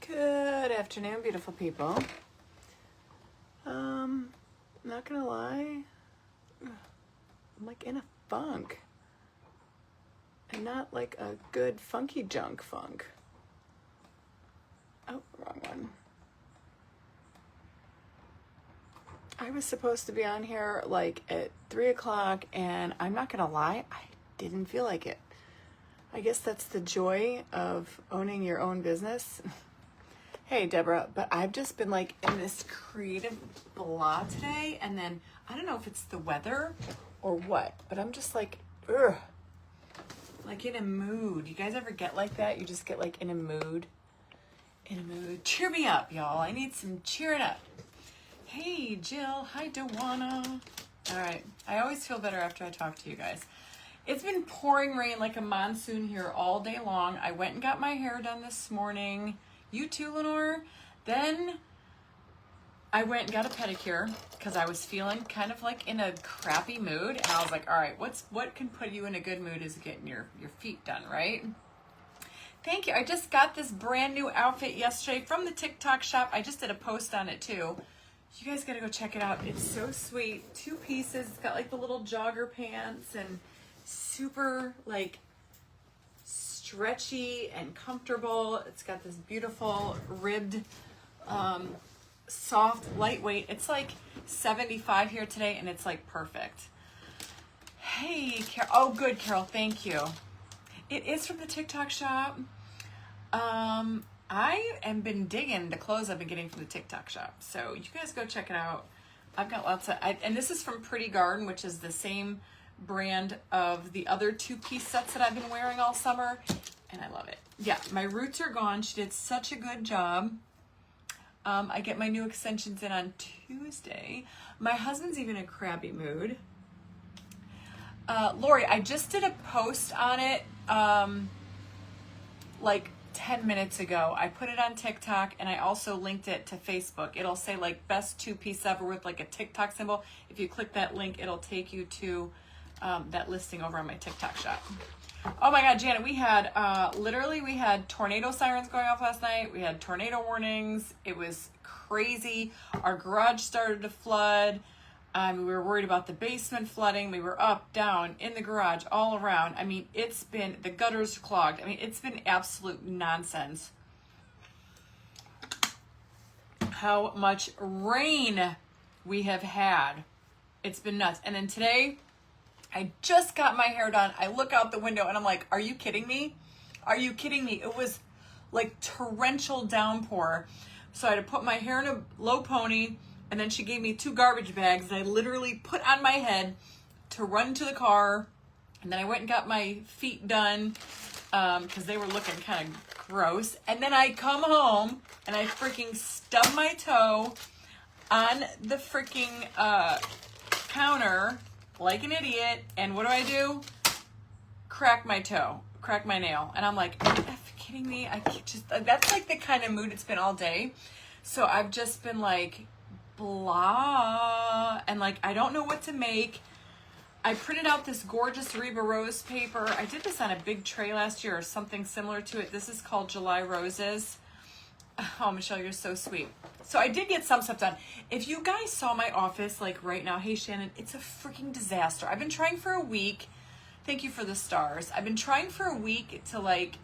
Good afternoon, beautiful people. Not gonna lie, I'm like in a funk. And not like a good funky junk funk. Oh, wrong one. I was supposed to be on here like at 3 o'clock, and I'm not gonna lie, I didn't feel like it. I guess that's the joy of owning your own business. Hey, Deborah, but I've just been like in this creative blah today, and then I don't know if it's the weather or what, but I'm just like, ugh, like in a mood. You guys ever get like that? You just get like in a mood. In a mood. Cheer me up, y'all. I need some cheering up. Hey, Jill. Hi, Dewana. All right. I always feel better after I talk to you guys. It's been pouring rain like a monsoon here all day long. I went and got my hair done this morning. You too, Lenore. Then I went and got a pedicure because I was feeling kind of like in a crappy mood. And I was like, all right, what can put you in a good mood is getting your feet done, right? Thank you. I just got this brand new outfit yesterday from the TikTok shop. I just did a post on it too. You guys got to go check it out. It's so sweet. 2 pieces. It's got like the little jogger pants and super like stretchy and comfortable. It's got this beautiful ribbed, soft, lightweight. It's like 75 here today, and it's like perfect. Hey, Carol. Oh, good, Carol. Thank you. It is from the TikTok shop. I have been digging the clothes I've been getting from the TikTok shop. So you guys go check it out. I've got lots of, and this is from Pretty Garden, which is the same brand of the other 2-piece sets that I've been wearing all summer, and I love it. Yeah, my roots are gone. She did such a good job. I get my new extensions in on Tuesday. My husband's even in a crabby mood. Lori, I just did a post on it like 10 minutes ago. I put it on TikTok, and I also linked it to Facebook. It'll say like best 2-piece ever with like a TikTok symbol. If you click that link, it'll take you to that listing over on my TikTok shop. Oh my God, Janet, we had tornado sirens going off last night. We had tornado warnings. It was crazy. Our garage started to flood. We were worried about the basement flooding. We were up, down, in the garage, all around. I mean, the gutters clogged. I mean, it's been absolute nonsense. How much rain we have had. It's been nuts. And then today, I just got my hair done. I look out the window and I'm like, are you kidding me? Are you kidding me? It was like torrential downpour. So I had to put my hair in a low pony, and then she gave me 2 garbage bags that I literally put on my head to run to the car. And then I went and got my feet done because they were looking kind of gross. And then I come home and I freaking stub my toe on the freaking counter like an idiot, and what do? Crack my toe, crack my nail. And I'm like, are you kidding me? I can't that's like the kind of mood it's been all day. So I've just been like, blah, and like, I don't know what to make. I printed out this gorgeous Reba Rose paper. I did this on a big tray last year or something similar to it. This is called July Roses. Oh, Michelle, you're so sweet. So I did get some stuff done. If you guys saw my office like right now, hey Shannon, it's a freaking disaster. I've been trying for a week. Thank you for the stars. I've been trying for a week to like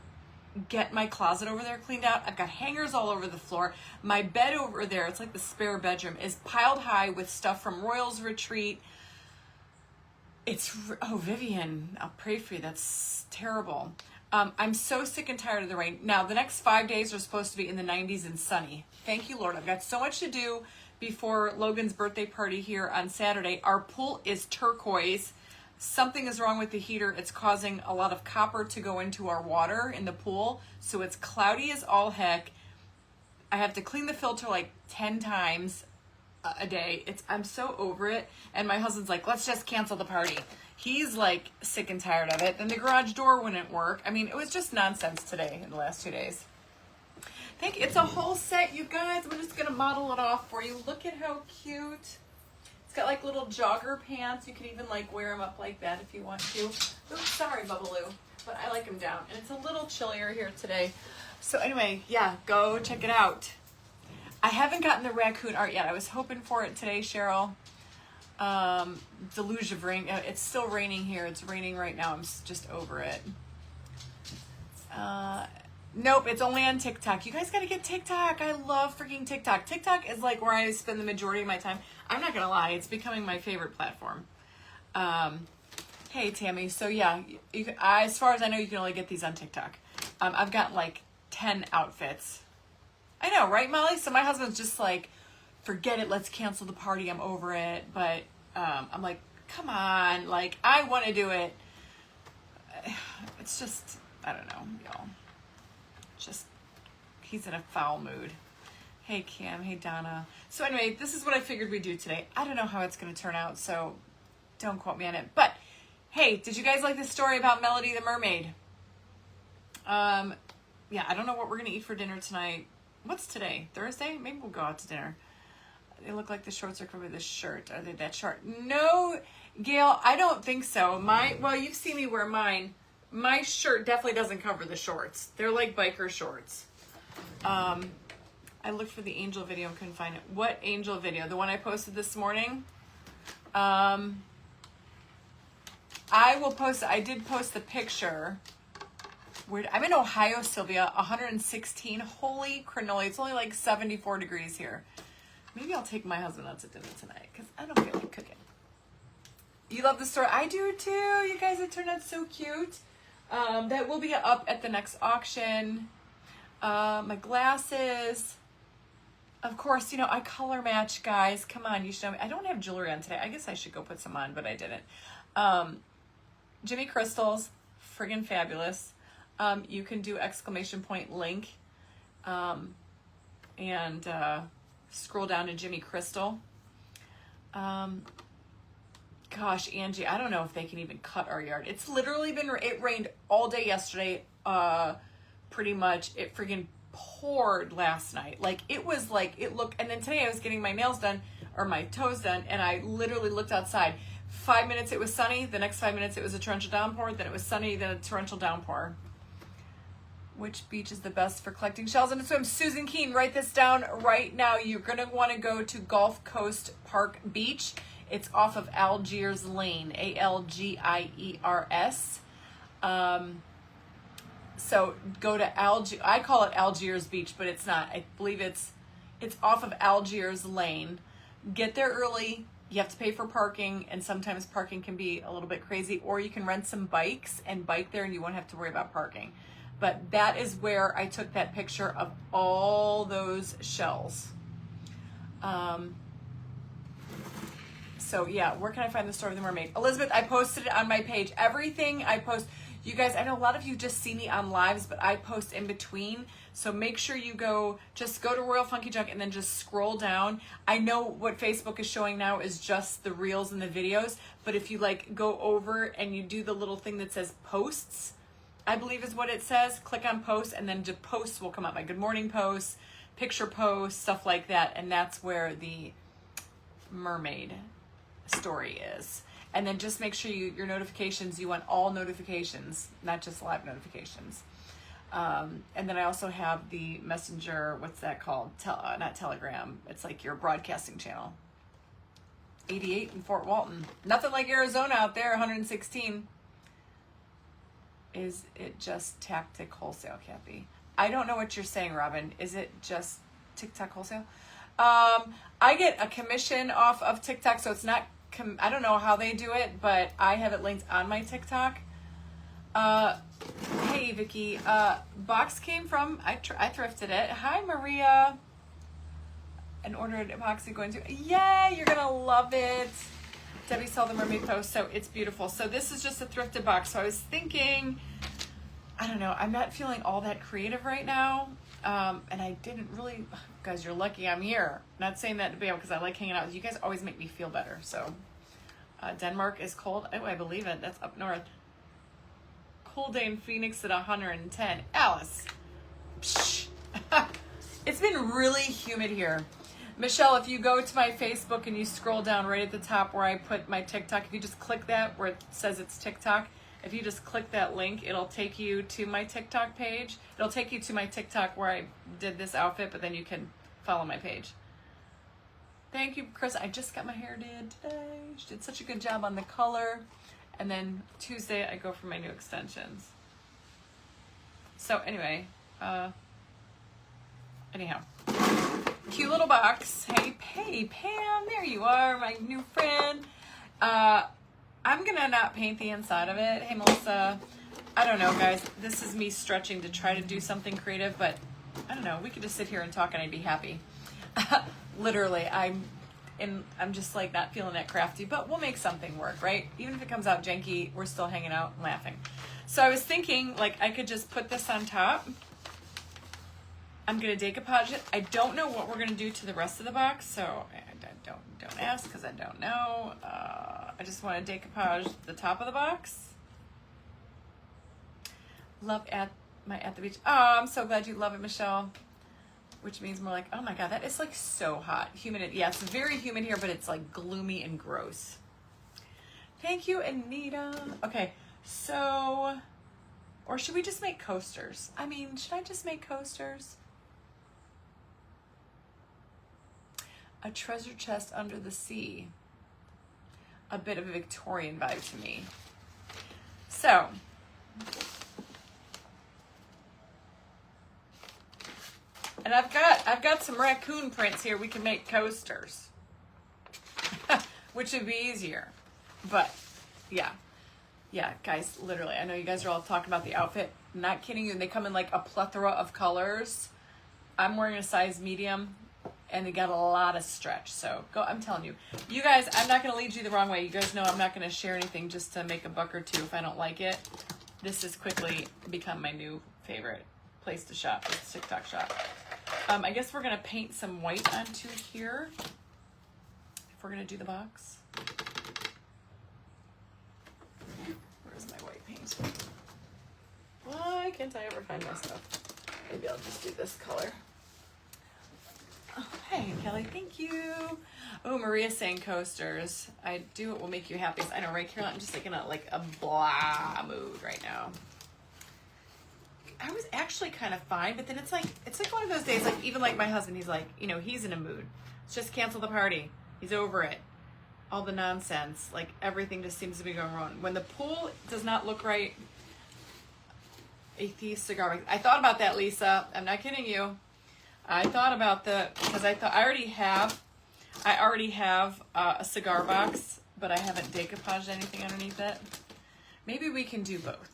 get my closet over there cleaned out. I've got hangers all over the floor. My bed over there, it's like the spare bedroom, is piled high with stuff from Royals Retreat. Vivian, I'll pray for you. That's terrible. I'm so sick and tired of the rain. Now, the next 5 days are supposed to be in the 90s and sunny. Thank you, Lord. I've got so much to do before Logan's birthday party here on Saturday. Our pool is turquoise. Something is wrong with the heater. It's causing a lot of copper to go into our water in the pool. So it's cloudy as all heck. I have to clean the filter like 10 times a day. I'm so over it. And my husband's like, let's just cancel the party. He's like sick and tired of it. Then the garage door wouldn't work. I mean, it was just nonsense today in the last 2 days. Thank you. It's a whole set, you guys. We're just going to model it off for you. Look at how cute. It's got like little jogger pants. You can even like wear them up like that if you want to. Oops, sorry, Bubbaloo. But I like them down. And it's a little chillier here today. So anyway, yeah, go check it out. I haven't gotten the raccoon art yet. I was hoping for it today, Cheryl. Deluge of rain. It's still raining here. It's raining right now. I'm just over it. Nope, it's only on TikTok. You guys got to get TikTok. I love freaking TikTok. TikTok is like where I spend the majority of my time. I'm not going to lie. It's becoming my favorite platform. Hey, Tammy. So yeah, as far as I know, you can only get these on TikTok. I've got like 10 outfits. I know, right, Molly? So my husband's just like, forget it. Let's cancel the party. I'm over it. But I'm like, come on. Like, I want to do it. It's just, I don't know, y'all. Just, he's in a foul mood. Hey, Cam. Hey, Donna. So anyway, this is what I figured we'd do today. I don't know how it's going to turn out, so don't quote me on it. But, hey, did you guys like this story about Melody the Mermaid? Yeah, I don't know what we're going to eat for dinner tonight. What's today? Thursday? Maybe we'll go out to dinner. They look like the shorts are covered with this shirt. Are they that short? No, Gail, I don't think so. Well, you've seen me wear mine. My shirt definitely doesn't cover the shorts. They're like biker shorts. I looked for the angel video and couldn't find it. What angel video? The one I posted this morning? I will post, I did post the picture. I'm in Ohio, Sylvia, 116. Holy cannoli. It's only like 74 degrees here. Maybe I'll take my husband out to dinner tonight because I don't feel like cooking. You love the story? I do too. You guys, it turned out so cute. That will be up at the next auction. My glasses. Of course, you know, I color match, guys. Come on, you should know me. I don't have jewelry on today. I guess I should go put some on, but I didn't. Jimmy Crystals, friggin' fabulous. You can do ! link and scroll down to Jimmy Crystal. Gosh, Angie, I don't know if they can even cut our yard. It's literally it rained all day yesterday, pretty much. It friggin' poured last night. Like, it was like, it looked, and then today I was getting my nails done, or my toes done, and I literally looked outside. 5 minutes it was sunny, the next 5 minutes it was a torrential downpour, then it was sunny, then a torrential downpour. Which beach is the best for collecting shells and swim? Susan Keene, write this down right now. You're going to want to go to Gulf Coast Park Beach. It's off of Algiers Lane, Algiers. So go to Algiers. I call it Algiers Beach, but it's not. I believe it's off of Algiers Lane. Get there early. You have to pay for parking, and sometimes parking can be a little bit crazy. Or you can rent some bikes and bike there, and you won't have to worry about parking. But that is where I took that picture of all those shells. So yeah, where can I find the story of the mermaid? Elizabeth, I posted it on my page. Everything I post, you guys, I know a lot of you just see me on lives, but I post in between. So make sure you just go to Royal Funky Junk and then just scroll down. I know what Facebook is showing now is just the reels and the videos, but if you like go over and you do the little thing that says posts, I believe is what it says, click on posts, and then the posts will come up. My good morning posts, picture posts, stuff like that. And that's where the mermaid story is. And then just make sure your notifications, you want all notifications, not just live notifications. And then I also have the messenger, what's that called? Not Telegram. It's like your broadcasting channel. 88 in Fort Walton. Nothing like Arizona out there, 116. Is it just tactic wholesale, Kathy? I don't know what you're saying, Robin. Is it just TikTok wholesale? I get a commission off of TikTok, so it's not, I don't know how they do it, but I have it linked on my TikTok. Hey, Vicky. Box came from, I thrifted it. Hi, Maria. And ordered epoxy going to, yay, you're going to love it. Debbie saw the mermaid post, so it's beautiful. So this is just a thrifted box. So I was thinking, I don't know, I'm not feeling all that creative right now. And I didn't really, guys, you're lucky I'm here. Not saying that to be able, because I like hanging out with you. You guys always make me feel better. So Denmark is cold. Oh, I believe it. That's up north. Cool day in Phoenix at 110. Alice. Psh. It's been really humid here. Michelle, if you go to my Facebook and you scroll down right at the top where I put my TikTok, if you just click that where it says it's TikTok, if you just click that link, it'll take you to my TikTok page. It'll take you to my TikTok where I did this outfit, but then you can follow my page. Thank you, Chris. I just got my hair did today. She did such a good job on the color. And then Tuesday, I go for my new extensions. So anyway, anyhow. Cute little box. Hey, Pam, there you are, my new friend. I'm gonna not paint the inside of it. Hey, Melissa. I don't know, guys. This is me stretching to try to do something creative, but I don't know. We could just sit here and talk and I'd be happy. Literally, I'm just like not feeling that crafty, but we'll make something work, right? Even if it comes out janky, we're still hanging out and laughing. So I was thinking, like, I could just put this on top. I'm gonna decoupage it. I don't know what we're gonna do to the rest of the box, so don't ask because I don't know. I just want to decoupage the top of the box. Love at the beach. Oh, I'm so glad you love it, Michelle. Which means more like, oh my God, that is like so hot. Humid. Yeah, it's very humid here, but it's like gloomy and gross. Thank you, Anita. Okay, so, or should we just make coasters? I mean, should I just make coasters? A treasure chest under the sea. A bit of a Victorian vibe to me. So, and I've got some raccoon prints here. We can make coasters, which would be easier. But yeah, guys, literally, I know you guys are all talking about the outfit. I'm not kidding you. They come in like a plethora of colors. I'm wearing a size medium, and they got a lot of stretch. So go. I'm telling you, you guys. I'm not going to lead you the wrong way. You guys know I'm not going to share anything just to make a buck or two if I don't like it. This has quickly become my new favorite place to shop. It's TikTok shop. I guess we're going to paint some white onto here if we're going to do the box. Where's my white paint? Why can't I ever find my stuff? Maybe I'll just do this color. Oh, hey, Kelly, thank you. Oh, Maria's saying coasters. I do what will make you happy. I know, right, Caroline? I'm just like in a blah mood right now. I was actually kind of fine, but then it's like one of those days, like even like my husband, he's like, you know, he's in a mood. Let's just cancel the party. He's over it. All the nonsense, like everything just seems to be going wrong. When the pool does not look right, a thief cigar. I thought about that, Lisa. I'm not kidding you. I thought about because I thought I already have a cigar box, but I haven't decoupaged anything underneath it. Maybe we can do both.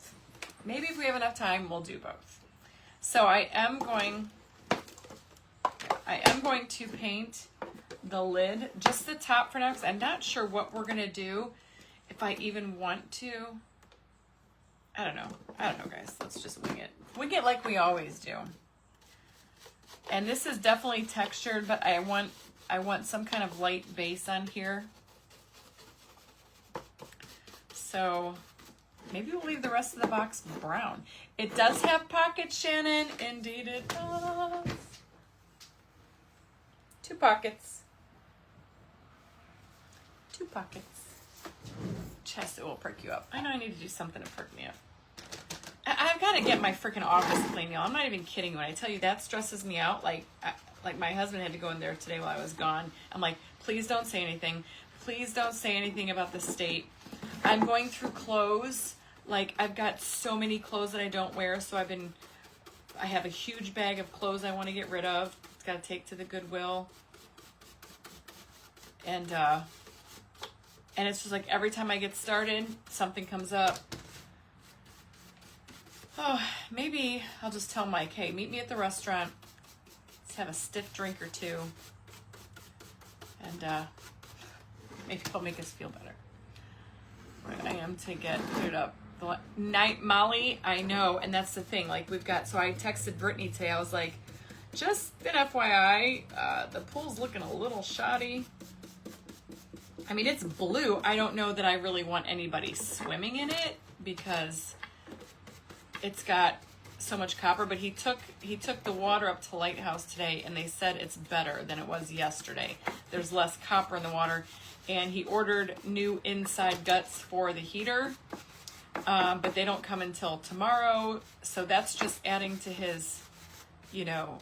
Maybe if we have enough time, we'll do both. So I am going to paint the lid, just the top for now, because I'm not sure what we're going to do, if I even want to. I don't know, guys. Let's just wing it. Wing it like we always do. And this is definitely textured, but I want some kind of light base on here. So maybe we'll leave the rest of the box brown. It does have pockets, Shannon. Indeed it does. 2 pockets. 2 pockets. Chest, it will perk you up. I know I need to do something to perk me up. I've got to get my freaking office clean, y'all. I'm not even kidding when I tell you that stresses me out. Like my husband had to go in there today while I was gone. I'm like, please don't say anything. Please don't say anything about the state. I'm going through clothes. Like, I've got so many clothes that I don't wear, so I have a huge bag of clothes I want to get rid of. It's got to take to the Goodwill. And it's just like every time I get started, something comes up. Oh, maybe I'll just tell Mike, hey, meet me at the restaurant. Let's have a stiff drink or two. And maybe it'll make us feel better. Right, I am to put it up. Night, Molly, I know, and that's the thing. Like, so I texted Brittany today. I was like, just an FYI, the pool's looking a little shoddy. I mean, it's blue. I don't know that I really want anybody swimming in it because it's got so much copper, but he took the water up to Lighthouse today, and they said it's better than it was yesterday. There's less copper in the water, and he ordered new inside guts for the heater. but they don't come until tomorrow. So that's just adding to his, you know,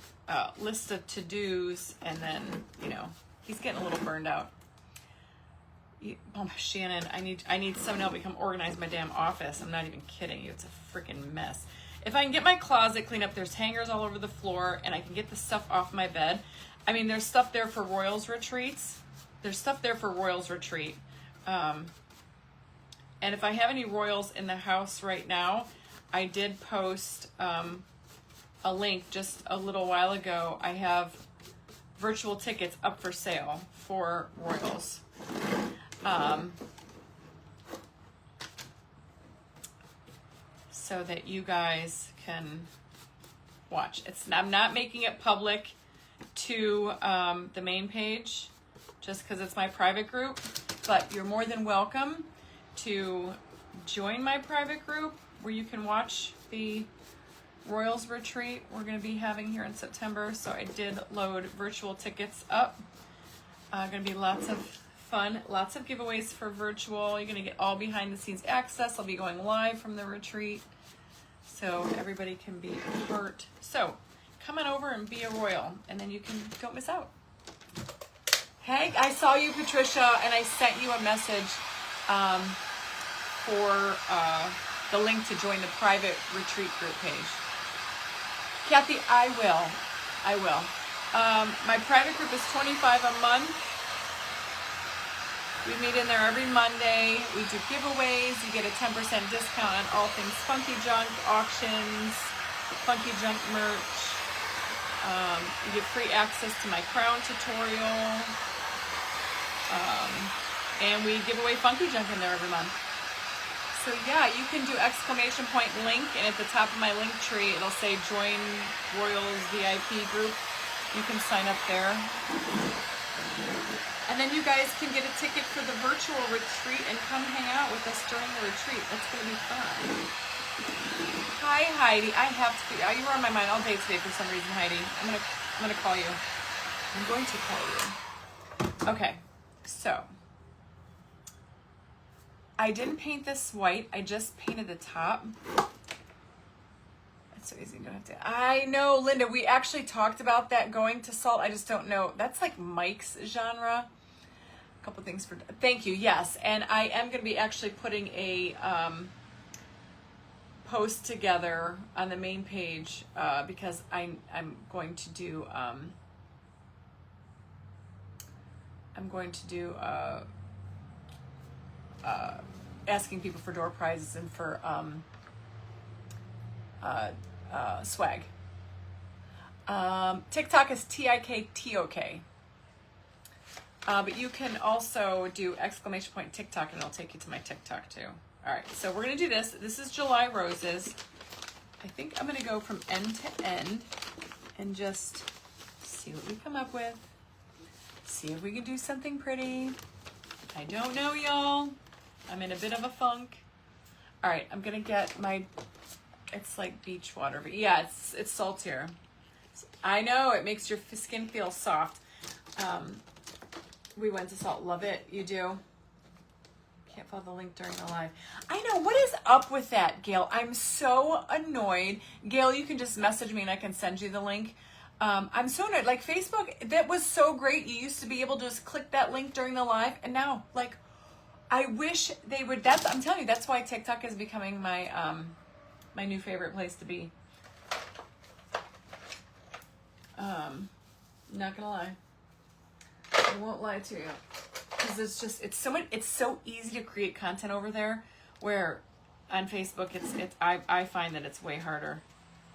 list of to-dos. And then, you know, he's getting a little burned out. Oh, Shannon, I need someone to help me come organize my damn office. I'm not even kidding you. It's a freaking mess. If I can get my closet cleaned up, there's hangers all over the floor, and I can get the stuff off my bed. I mean, there's stuff there for Royals retreats. There's stuff there for Royals retreat. And if I have any Royals in the house right now, I did post a link just a little while ago. I have virtual tickets up for sale for Royals. So that you guys can watch. I'm not making it public to the main page just because it's my private group, but you're more than welcome to join my private group where you can watch the Royals retreat we're going to be having here in September. So I did load virtual tickets up. Going to be lots of fun, lots of giveaways for virtual. You're going to get all behind the scenes access. I'll be going live from the retreat so everybody can be a part. So come on over and be a Royal, and then you don't miss out. Hey, I saw you, Patricia, and I sent you a message for the link to join the private retreat group page. Kathy, I will. My private group is $25 a month. We meet in there every Monday. We do giveaways. You get a 10% discount on all things funky junk, auctions, funky junk merch. You get free access to my crown tutorial. And we give away funky junk in there every month. So yeah, you can do !link, and at the top of my link tree, it'll say join Royals VIP group. You can sign up there. And then you guys can get a ticket for the virtual retreat and come hang out with us during the retreat. That's going to be fun. Hi, Heidi. You were on my mind all day today for some reason, Heidi. I'm gonna call you. I'm going to call you. Okay, so I didn't paint this white. I just painted the top. It's so easy. You don't have to. I know, Linda. We actually talked about that going to salt. I just don't know. That's like Mike's genre. A couple things for. Thank you. Yes, and I am going to be actually putting a post together on the main page because I'm going to do. I'm going to do. Asking people for door prizes and for swag. TikTok is TikTok. But you can also do !TikTok and it'll take you to my TikTok too. All right, so we're gonna do this. This is July Roses. I think I'm gonna go from end to end and just see what we come up with. See if we can do something pretty. I don't know, y'all. I'm in a bit of a funk. All right, I'm gonna get my, it's like beach water, but yeah, it's saltier. I know, it makes your skin feel soft. We went to salt, love it, you do. Can't follow the link during the live. I know, what is up with that, Gail? I'm so annoyed. Gail, you can just message me and I can send you the link. I'm so annoyed, like Facebook, that was so great. You used to be able to just click that link during the live, and now, like, I wish they would, I'm telling you, that's why TikTok is becoming my, my new favorite place to be. Not gonna lie. I won't lie to you. Because it's so easy to create content over there, where on Facebook, I find that it's way harder.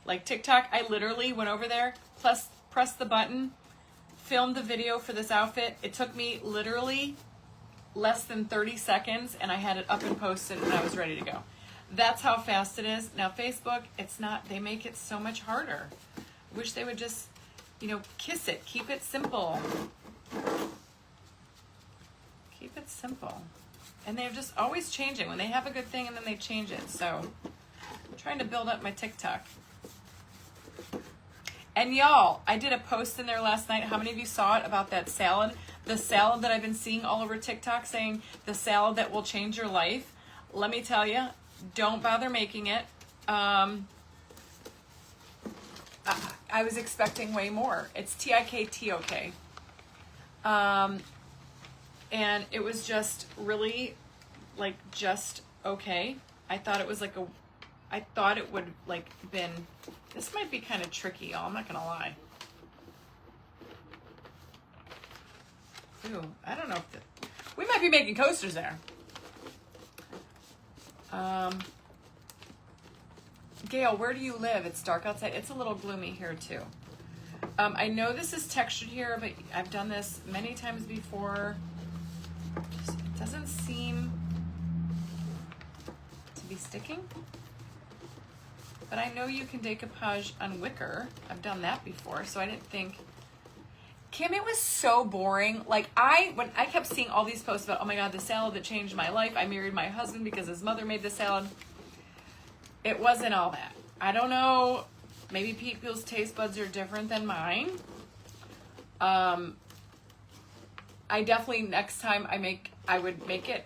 Like TikTok, I literally went over there, pressed the button, filmed the video for this outfit. It took me literally less than 30 seconds, and I had it up and posted, and I was ready to go. That's how fast it is. Now Facebook, it's not, they make it so much harder. I wish they would just, kiss it. Keep it simple. Keep it simple. And they're just always changing. When they have a good thing, and then they change it. So I'm trying to build up my TikTok. And y'all, I did a post in there last night. How many of you saw it about that salad? The salad that I've been seeing all over TikTok saying the salad that will change your life. Let me tell you, don't bother making it. I was expecting way more. It's TIKTOK. And it was just really, like, just okay. I thought it was like I thought it would, like, been, this might be kind of tricky, y'all. I'm not gonna lie. Ooh, I don't know if we might be making coasters there. Gail, where do you live? It's dark outside. It's a little gloomy here too. I know this is textured here, but I've done this many times before. It doesn't seem to be sticking. But I know you can decoupage on wicker. I've done that before, so I didn't think. Kim, it was so boring. Like, when I kept seeing all these posts about, oh my God, the salad that changed my life. I married my husband because his mother made the salad. It wasn't all that. I don't know. Maybe people's taste buds are different than mine. I definitely, next time I would make it.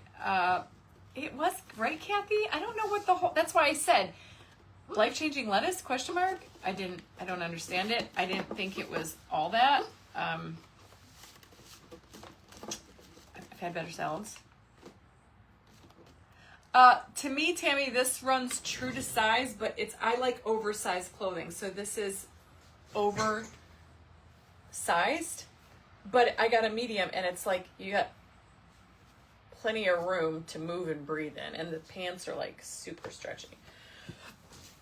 It was, right, Kathy? I don't know what that's why I said, life-changing lettuce, question mark? I don't understand it. I didn't think it was all that. I've had better salads. To me, Tammy, this runs true to size, but I like oversized clothing. So this is oversized, but I got a medium, and it's like you got plenty of room to move and breathe in, and the pants are like super stretchy.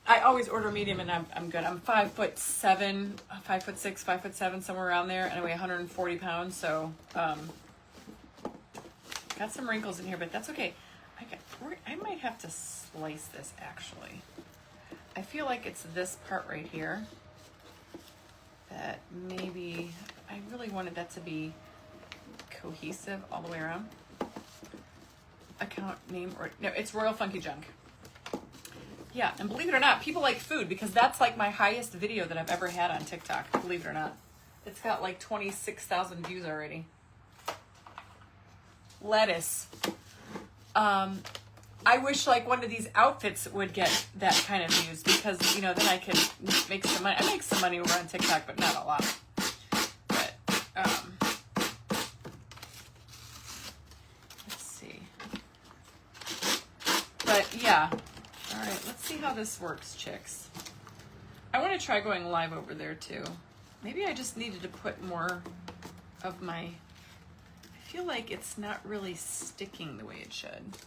I always order medium, and I'm good. I'm 5'7", 5'6", 5'7", somewhere around there, and I weigh 140 pounds. So, got some wrinkles in here, but that's okay. I might have to slice this actually. I feel like it's this part right here that maybe I really wanted that to be cohesive all the way around. Account name no, it's Royal Funky Junk. Yeah, and believe it or not, people like food because that's like my highest video that I've ever had on TikTok, believe it or not. It's got like 26,000 views already. Lettuce. I wish like one of these outfits would get that kind of views because, then I could make some money. I make some money over on TikTok, but not a lot. But, let's see. But yeah. All right, let's see how this works, chicks. I want to try going live over there too. Maybe I just needed to put more of my, I feel like it's not really sticking the way it should.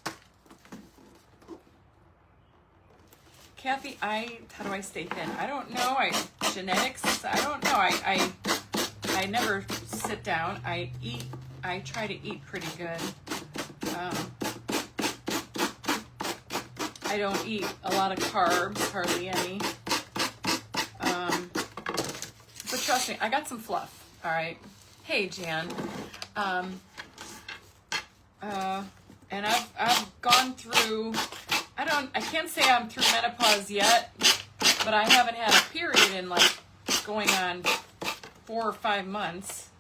Kathy, how do I stay thin? I don't know. Genetics, I don't know. I never sit down. I try to eat pretty good. I don't eat a lot of carbs, hardly any. But trust me, I got some fluff, all right? Hey, Jan. And I've gone through, I can't say I'm through menopause yet, but I haven't had a period in like going on 4 or 5 months.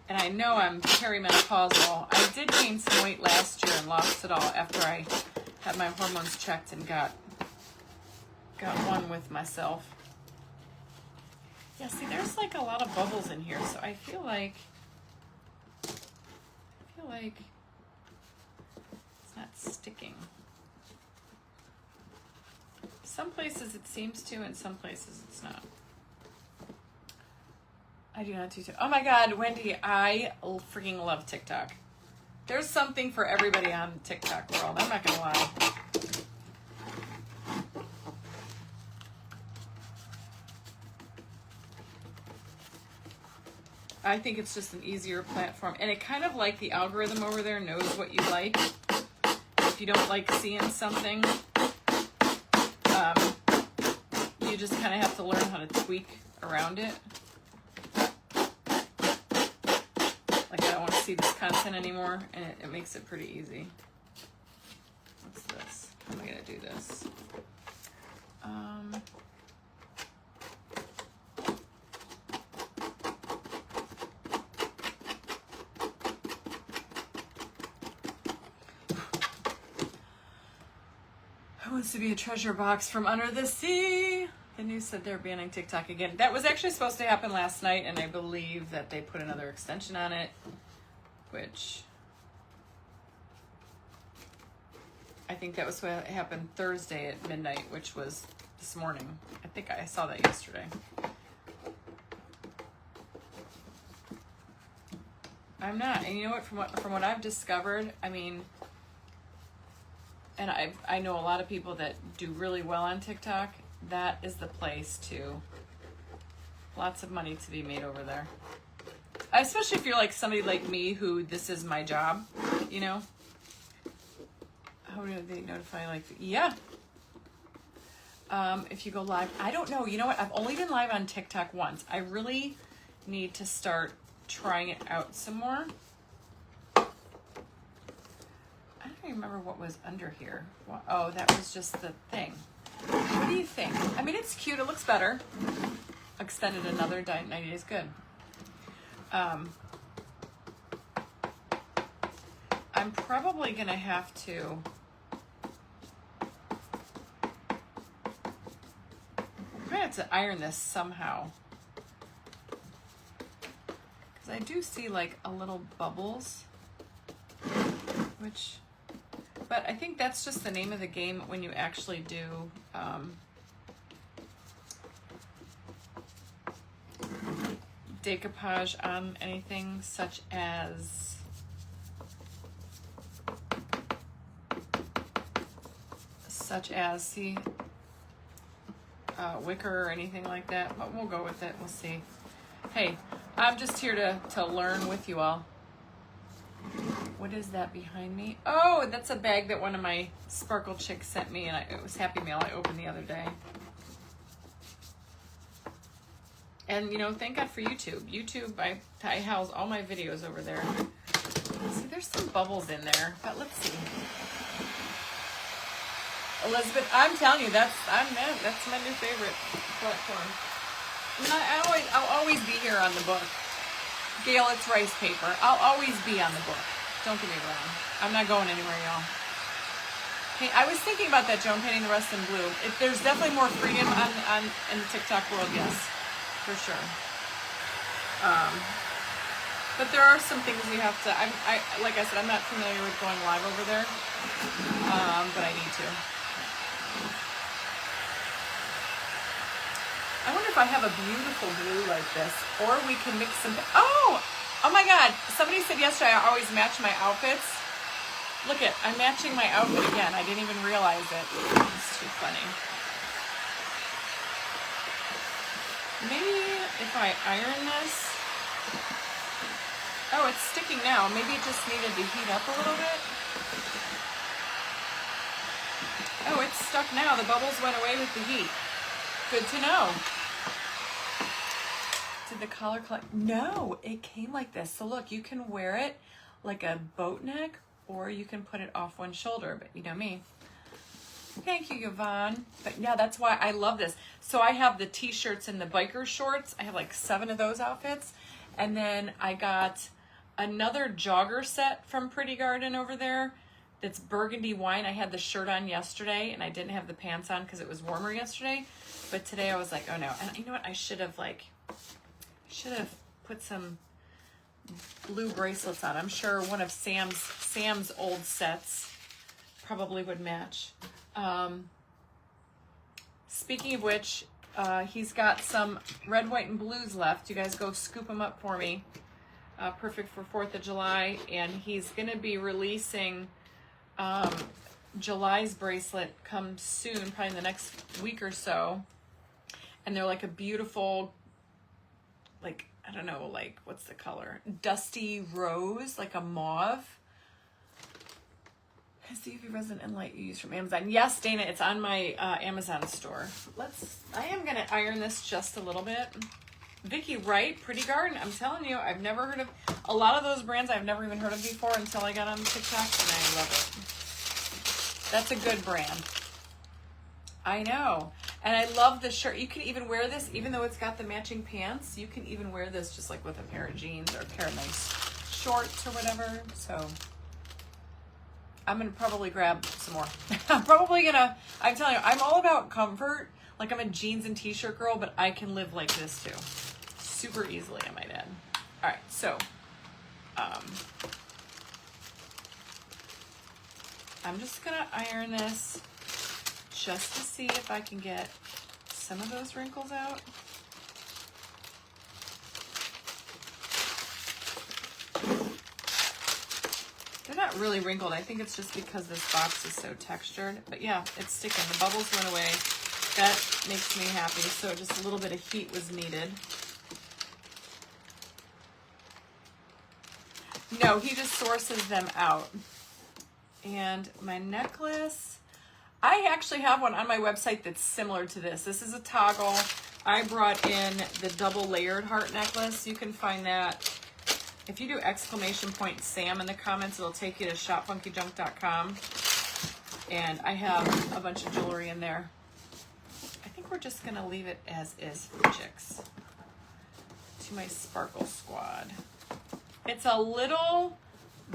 And I know I'm perimenopausal. I did gain some weight last year and lost it all after I had my hormones checked and got one with myself. Yeah, see, there's like a lot of bubbles in here, so I feel like it's not sticking. Some places it seems to, and some places it's not. I do not do TikTok. Oh my God, Wendy, I freaking love TikTok. There's something for everybody on the TikTok world. I'm not gonna lie. I think it's just an easier platform. And it kind of like the algorithm over there knows what you like. If you don't like seeing something, you just kind of have to learn how to tweak around it. Like I don't want to see this content anymore, and it makes it pretty easy. What's this? How am I going to do this? wants to be a treasure box from under the sea? The news said they're banning TikTok again. That was actually supposed to happen last night, and I believe that they put another extension on it, which I think that was what happened Thursday at midnight, which was this morning. I think I saw that yesterday. I'm not, and you know what? From what I've discovered, I mean, and I know a lot of people that do really well on TikTok. That is the place to, lots of money to be made over there. Especially if you're like somebody like me who this is my job, you know? How do they notify, like, yeah. If you go live, I don't know. You know what? I've only been live on TikTok once. I really need to start trying it out some more. I don't even remember what was under here. Oh, that was just the thing. What do you think? I mean, it's cute. It looks better. Extended another 90 days. Good. I'm probably going to have to... I'm going to have to iron this somehow. Because I do see like a little bubbles. Which... But I think that's just the name of the game when you actually do decoupage on anything such as see wicker or anything like that. But we'll go with it. We'll see. Hey, I'm just here to learn with you all. What is that behind me? Oh, that's a bag that one of my Sparkle chicks sent me, and it was Happy Mail I opened the other day. And, you know, thank God for YouTube. YouTube, I house all my videos over there. See, there's some bubbles in there, but let's see. Elizabeth, I'm telling you, that's my new favorite platform. And I'll always be here on the book. Gail, it's rice paper. I'll always be on the book. Don't get me wrong. I'm not going anywhere, y'all. Hey, I was thinking about that, Joan, painting the rest in blue. There's definitely more freedom in the TikTok world, yes, for sure. But there are some things you have to. Like I said, I'm not familiar with going live over there, but I need to. I wonder if I have a beautiful blue like this, or we can mix some. Oh my God! Somebody said yesterday I always match my outfits. Look it, I'm matching my outfit again. I didn't even realize it. It's too funny. Maybe if I iron this. Oh, it's sticking now. Maybe it just needed to heat up a little bit. Oh, it's stuck now. The bubbles went away with the heat. Good to know. Did the collar collect? No, it came like this. So look, you can wear it like a boat neck, or you can put it off one shoulder, but you know me. Thank you, Yvonne. But yeah, that's why I love this. So I have the t-shirts and the biker shorts. I have like 7 of those outfits. And then I got another jogger set from Pretty Garden over there. That's burgundy wine. I had the shirt on yesterday and I didn't have the pants on because it was warmer yesterday. But today I was like, oh no. And you know what? I should have put some blue bracelets on. I'm sure one of Sam's old sets probably would match. Speaking of which, he's got some red, white, and blues left. You guys go scoop them up for me. Perfect for 4th of July. And he's going to be releasing July's bracelet come soon, probably in the next week or so. And they're like a beautiful, like, I don't know, like, what's the color? Dusty rose, like a mauve. Is the UV resin and light you use from Amazon? Yes, Dana, it's on my Amazon store. I am going to iron this just a little bit. Vicky Wright, Pretty Garden. I'm telling you, I've never heard of, a lot of those brands I've never even heard of before until I got on TikTok, and I love it. That's a good brand. I know. And I love the shirt. You can even wear this, even though it's got the matching pants, you can even wear this just like with a pair of jeans or a pair of nice shorts or whatever. So I'm gonna probably grab some more. I'm telling you, I'm all about comfort. Like I'm a jeans and t-shirt girl, but I can live like this too. Super easily, I might add. All right, so I'm just gonna iron this just to see if I can get some of those wrinkles out. They're not really wrinkled. I think it's just because this box is so textured. But yeah, it's sticking. The bubbles went away. That makes me happy. So just a little bit of heat was needed. No, he just sources them out. And my necklace, I actually have one on my website that's similar to this. This is a toggle. I brought in the double layered heart necklace. You can find that. If you do !Sam in the comments, it'll take you to shopfunkyjunk.com. And I have a bunch of jewelry in there. I think we're just gonna leave it as is for chicks. To my sparkle squad. It's a little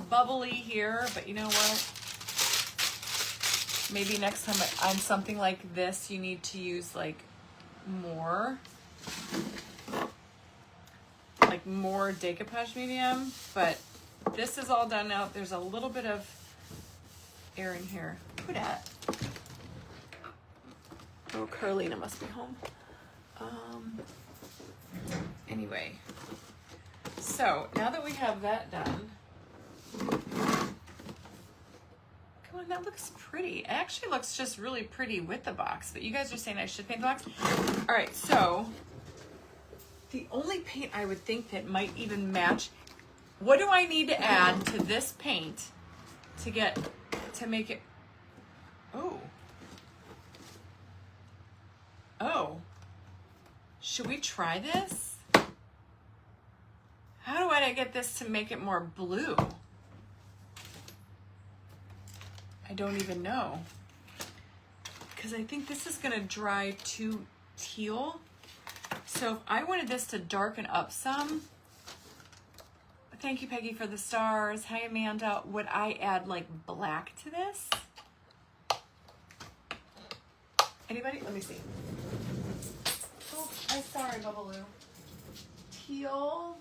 bubbly here, but you know what? Maybe next time on something like this, you need to use like more decoupage medium, but this is all done now. There's a little bit of air in here. Who dat? Oh, Carlina must be home. Anyway, so now that we have that done, come on, that looks pretty. It actually looks just really pretty with the box, but you guys are saying I should paint the box. All right, so the only paint I would think that might even match, what do I need to add to this paint to make it, oh, should we try this? How do I get this to make it more blue? I don't even know. Because I think this is gonna dry too teal. So if I wanted this to darken up some, thank you, Peggy, for the stars. Hi, Amanda. Would I add like black to this? Anybody? Let me see. Oh, I'm sorry, Bubbaloo. Teal.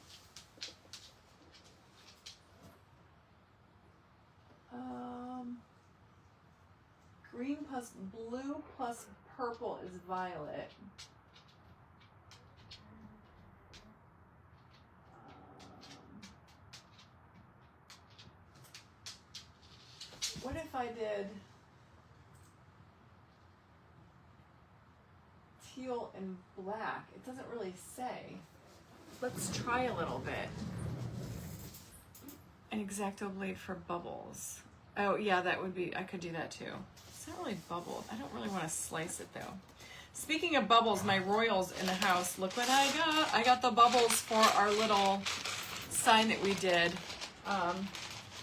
Green plus blue plus purple is violet. What if I did teal and black? It doesn't really say. Let's try a little bit. An X-Acto blade for bubbles. Oh yeah, that would be, I could do that too. It's not really bubbled. I don't really want to slice it though. Speaking of bubbles, my royals in the house, look what I got. I got the bubbles for our little sign that we did.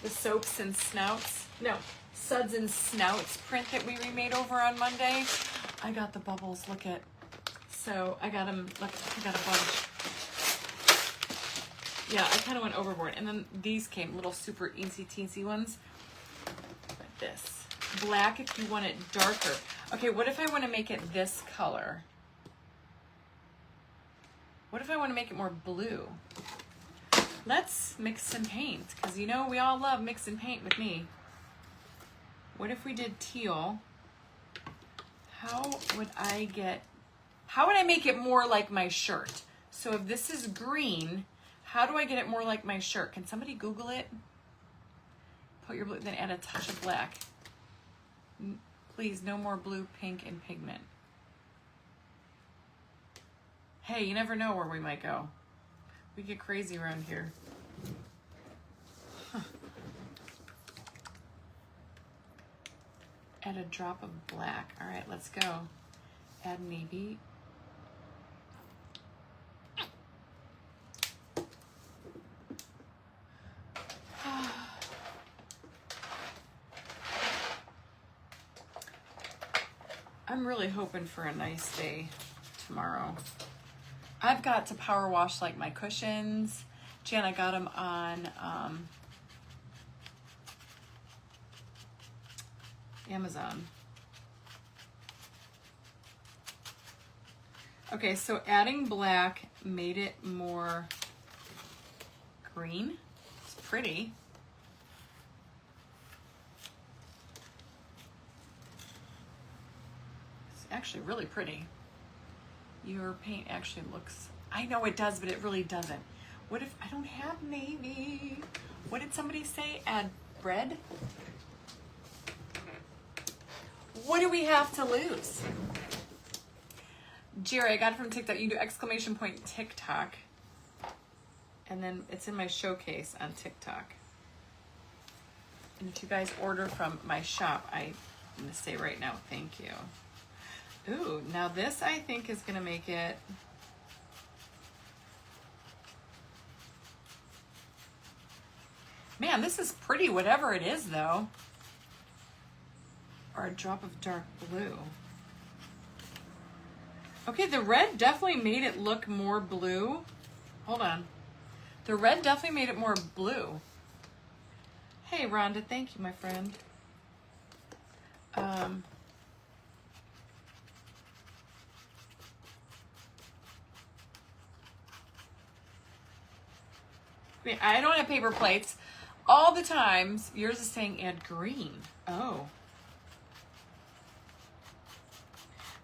The soaps and snouts. No, suds and snouts print that we remade over on Monday. I got the bubbles, look at. So I got them, look, I got a bunch. Yeah, I kind of went overboard. And then these came, little super eensy teensy ones. Like this. Black if you want it darker. Okay, what if I want to make it this color? What if I want to make it more blue? Let's mix some paint, because you know we all love mix and paint with me. What if we did teal? How would I make it more like my shirt? So if this is green, how do I get it more like my shirt? Can somebody Google it? Put your blue, then add a touch of black. Please, no more blue, pink, and pigment. Hey, you never know where we might go. We get crazy around here. Huh. Add a drop of black. All right, let's go. Add navy. I'm really hoping for a nice day tomorrow. I've got to power wash like my cushions. Jan, I got them on Amazon. Okay, so adding black made it more green. It's pretty. It's actually really pretty. Your paint actually looks, I know it does, but it really doesn't. What if I don't have navy? What did somebody say? Add red? What do we have to lose? Jerry, I got it from TikTok. You do exclamation point TikTok. And then it's in my showcase on TikTok. And if you guys order from my shop, I'm going to say right now, thank you. Ooh, now this I think is going to make it... Man, this is pretty, whatever it is, though. Or a drop of dark blue. Okay, the red definitely made it look more blue. Hold on. The red definitely made it more blue. Hey, Rhonda, thank you, my friend. I don't have paper plates. All the times, yours is saying add green. Oh.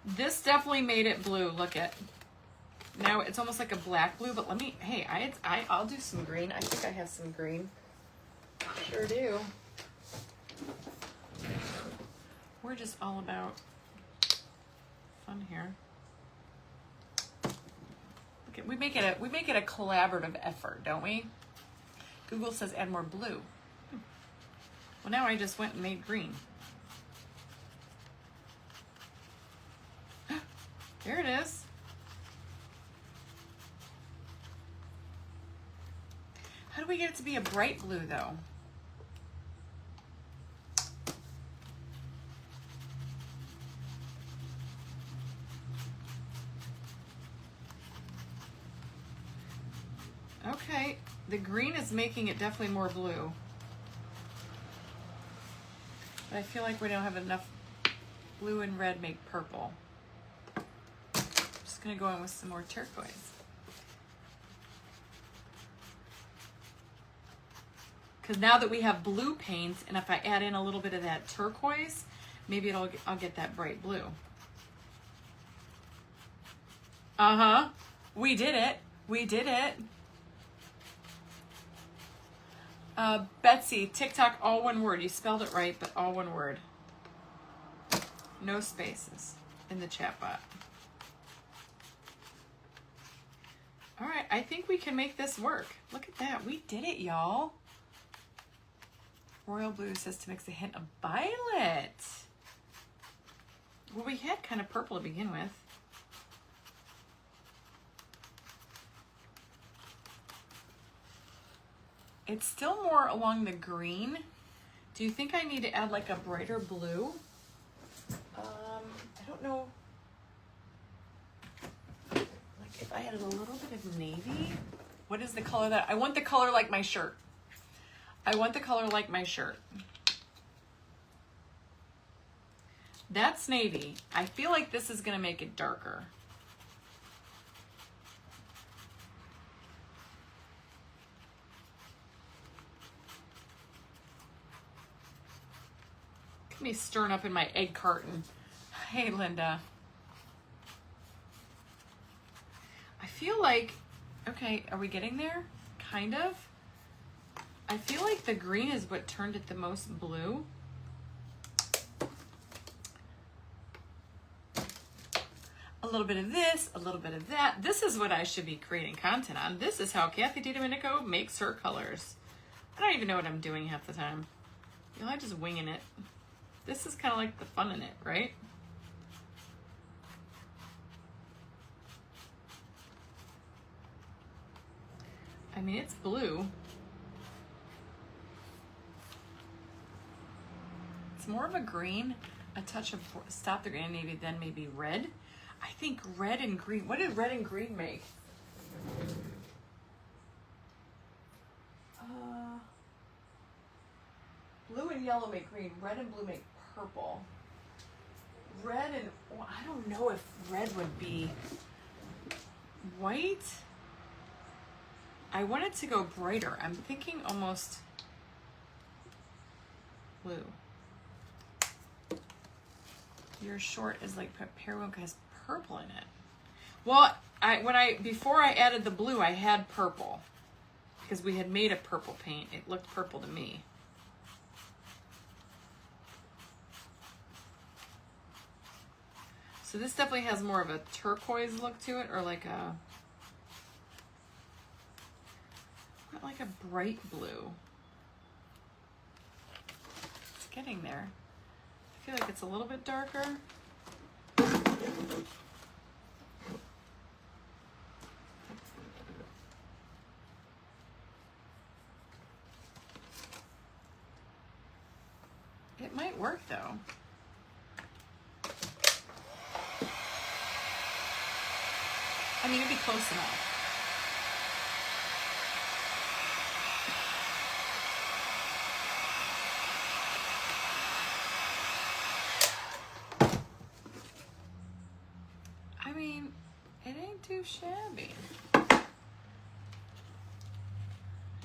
This definitely made it blue. Look at. Now it's almost like a black blue, but let me, hey, I'll do some green. I think I have some green. Sure do. We're just all about fun here. Okay, we make it a collaborative effort, don't we? Google says add more blue. Well, now I just went and made green. There it is. How do we get it to be a bright blue, though? Okay, the green is making it definitely more blue. But I feel like we don't have enough blue and red make purple. Just gonna go in with some more turquoise. Because now that we have blue paints, and if I add in a little bit of that turquoise, maybe I'll get that bright blue. Uh-huh. We did it. We did it. Betsy, TikTok, all one word. You spelled it right, but all one word. No spaces in the chat bot. All right, I think we can make this work. Look at that. We did it, y'all. Royal Blue says to mix a hint of violet. Well, we had kind of purple to begin with. It's still more along the green. Do you think I need to add like a brighter blue? I don't know. Like if I added a little bit of navy. What is the color that I want? The color like my shirt. I want the color like my shirt. That's navy. I feel like this is gonna make it darker. Look at me stirring up in my egg carton. Hey, Linda. I feel like, okay, are we getting there? Kind of. I feel like the green is what turned it the most blue. A little bit of this, a little bit of that. This is what I should be creating content on. This is how Kathy DiDomenico makes her colors. I don't even know what I'm doing half the time. You know, I'm just winging it. This is kind of like the fun in it, right? I mean, it's blue. It's more of a green, a touch of stop the green and navy, then maybe red. I think red and green. What did red and green make? Blue and yellow make green. Red and blue make purple. Red and, well, I don't know if red would be white. I want it to go brighter. I'm thinking almost blue. Your short is like Periwinkle has purple in it. Well, before I added the blue, I had purple because we had made a purple paint. It looked purple to me. So this definitely has more of a turquoise look to it, or like a, not like a bright blue. It's getting there. I feel like it's a little bit darker. It might work though. I mean, it'd be close enough. I mean, it ain't too shabby.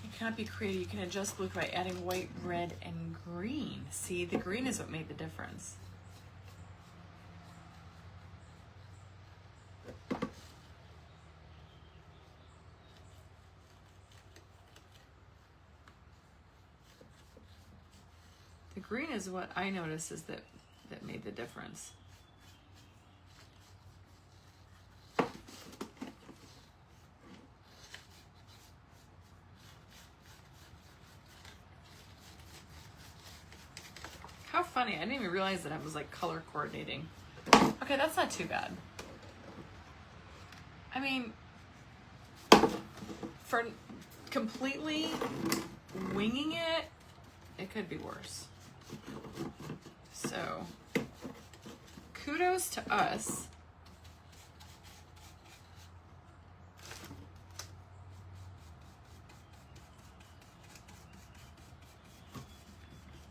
You cannot be creative. You can adjust blue by adding white, red, and green. See, the green is what made the difference. The green is what I noticed is that made the difference. How funny. I didn't even realize that I was like color coordinating. Okay, that's not too bad. I mean, for completely winging it, it could be worse. So, kudos to us.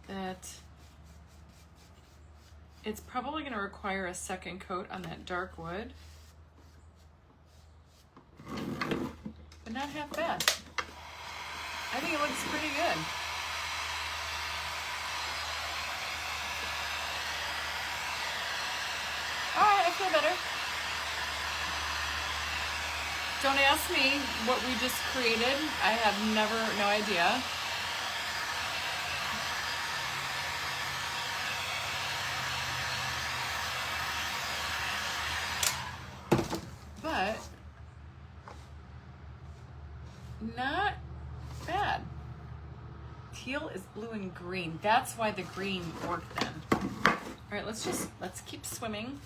That it's probably going to require a second coat on that dark wood, but not half bad. I think it looks pretty good. All right, I feel better. Don't ask me what we just created. I have no idea. But not bad. Teal is blue and green. That's why the green worked then. All right, let's keep swimming.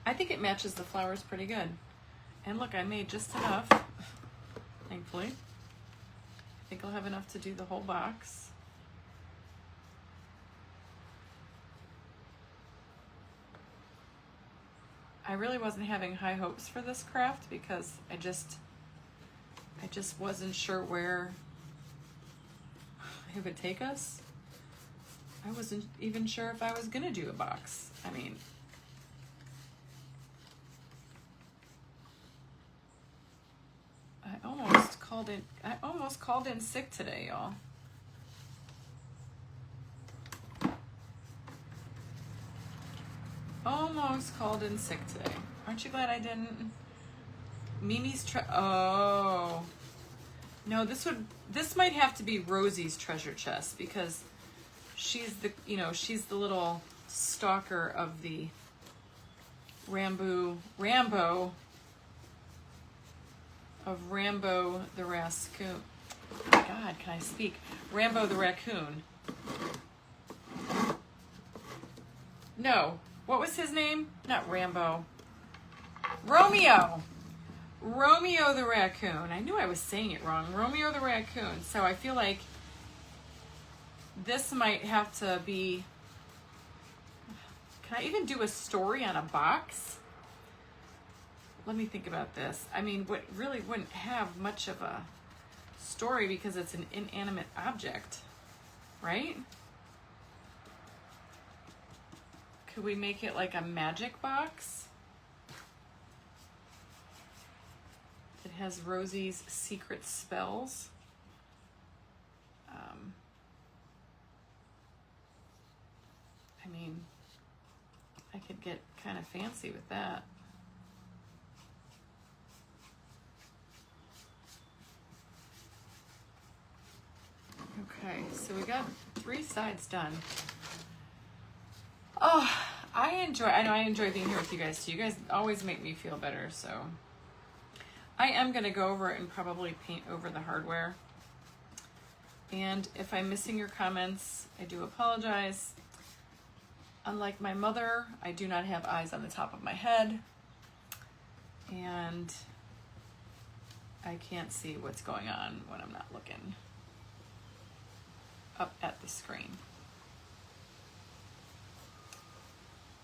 I think it matches the flowers pretty good. And look, I made just enough, thankfully. I think I'll have enough to do the whole box. I really wasn't having high hopes for this craft because I just wasn't sure where it would take us. I wasn't even sure if I was gonna do a box. I mean, I almost called in sick today, y'all. Almost called in sick today. Aren't you glad I didn't? Mimi's oh. No, this might have to be Rosie's treasure chest because she's the little stalker of the Rambo the raccoon. Oh my God, can I speak? Rambo the raccoon. No, what was his name? Not Rambo. Romeo the raccoon. I knew I was saying it wrong. Romeo the raccoon. So I feel like this might have to be. Can I even do a story on a box? Let me think about this. I mean, what really wouldn't have much of a story because it's an inanimate object, right? Could we make it like a magic box? It has Rosie's secret spells. I mean, I could get kind of fancy with that. Okay, so we got 3 sides done. Oh, I know I enjoy being here with you guys too. You guys always make me feel better, so. I am going to go over it and probably paint over the hardware. And if I'm missing your comments, I do apologize. Unlike my mother, I do not have eyes on the top of my head. And I can't see what's going on when I'm not looking up at the screen.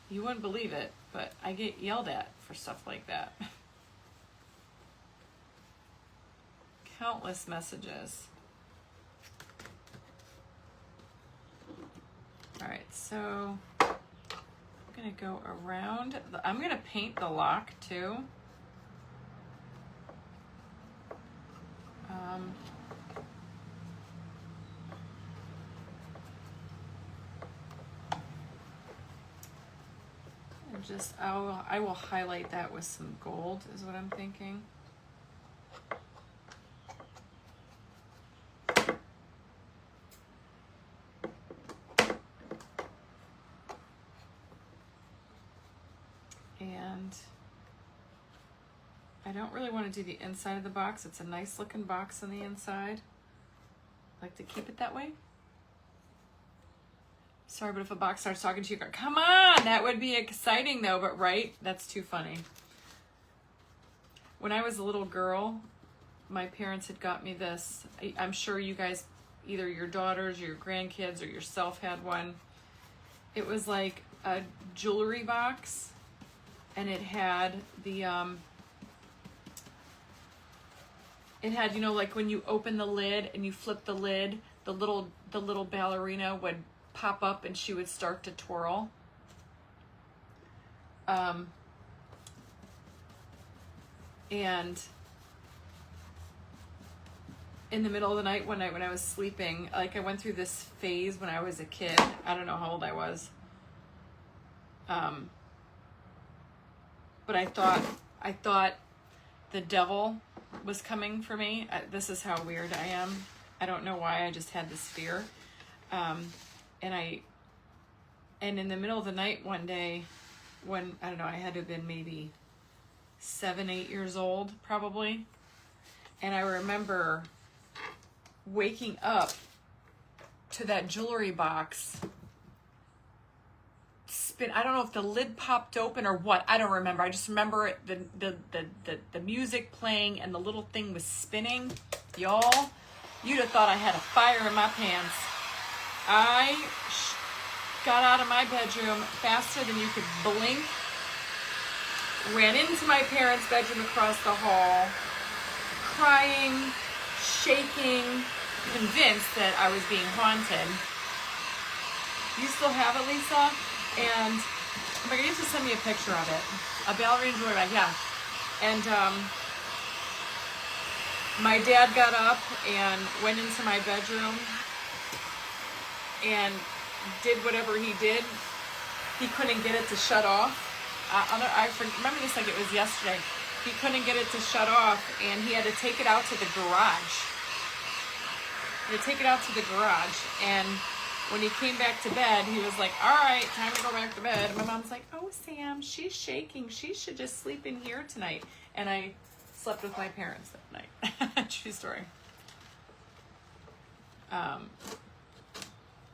You wouldn't believe it, but I get yelled at for stuff like that. Countless messages. All right, so I'm gonna go around. I'm gonna paint the lock too. And just I will highlight that with some gold is what I'm thinking. And I don't really want to do the inside of the box. It's a nice looking box on the inside. I like to keep it that way. Sorry, but if a box starts talking to you, come on, that would be exciting though, but right? That's too funny. When I was a little girl, my parents had got me this. I'm sure you guys, either your daughters or your grandkids or yourself had one. It was like a jewelry box. And it had the, you know, like when you open the lid and you flip the lid, the little ballerina would pop up and she would start to twirl. And in the middle of the night when I was sleeping, like I went through this phase when I was a kid. I don't know how old I was. But I thought the devil was coming for me. This is how weird I am. I don't know why, I just had this fear. And in the middle of the night one day, when, I don't know, I had to have been maybe 7, 8 years old, probably. And I remember waking up to that jewelry box. I don't know if the lid popped open or what. I don't remember. I just remember the music playing and the little thing was spinning. Y'all, you'd have thought I had a fire in my pants. I got out of my bedroom faster than you could blink. Ran into my parents' bedroom across the hall, crying, shaking, convinced that I was being haunted. You still have it, Lisa? And oh my God, you have to send me a picture of it. A ballerina jewelry bag, yeah. And my dad got up and went into my bedroom and did whatever he did. He couldn't get it to shut off. I remember this like it was yesterday. He couldn't get it to shut off, and he had to take it out to the garage. And when he came back to bed, he was like, all right, time to go back to bed. And my mom's like, oh, Sam, she's shaking. She should just sleep in here tonight. And I slept with my parents that night. True story.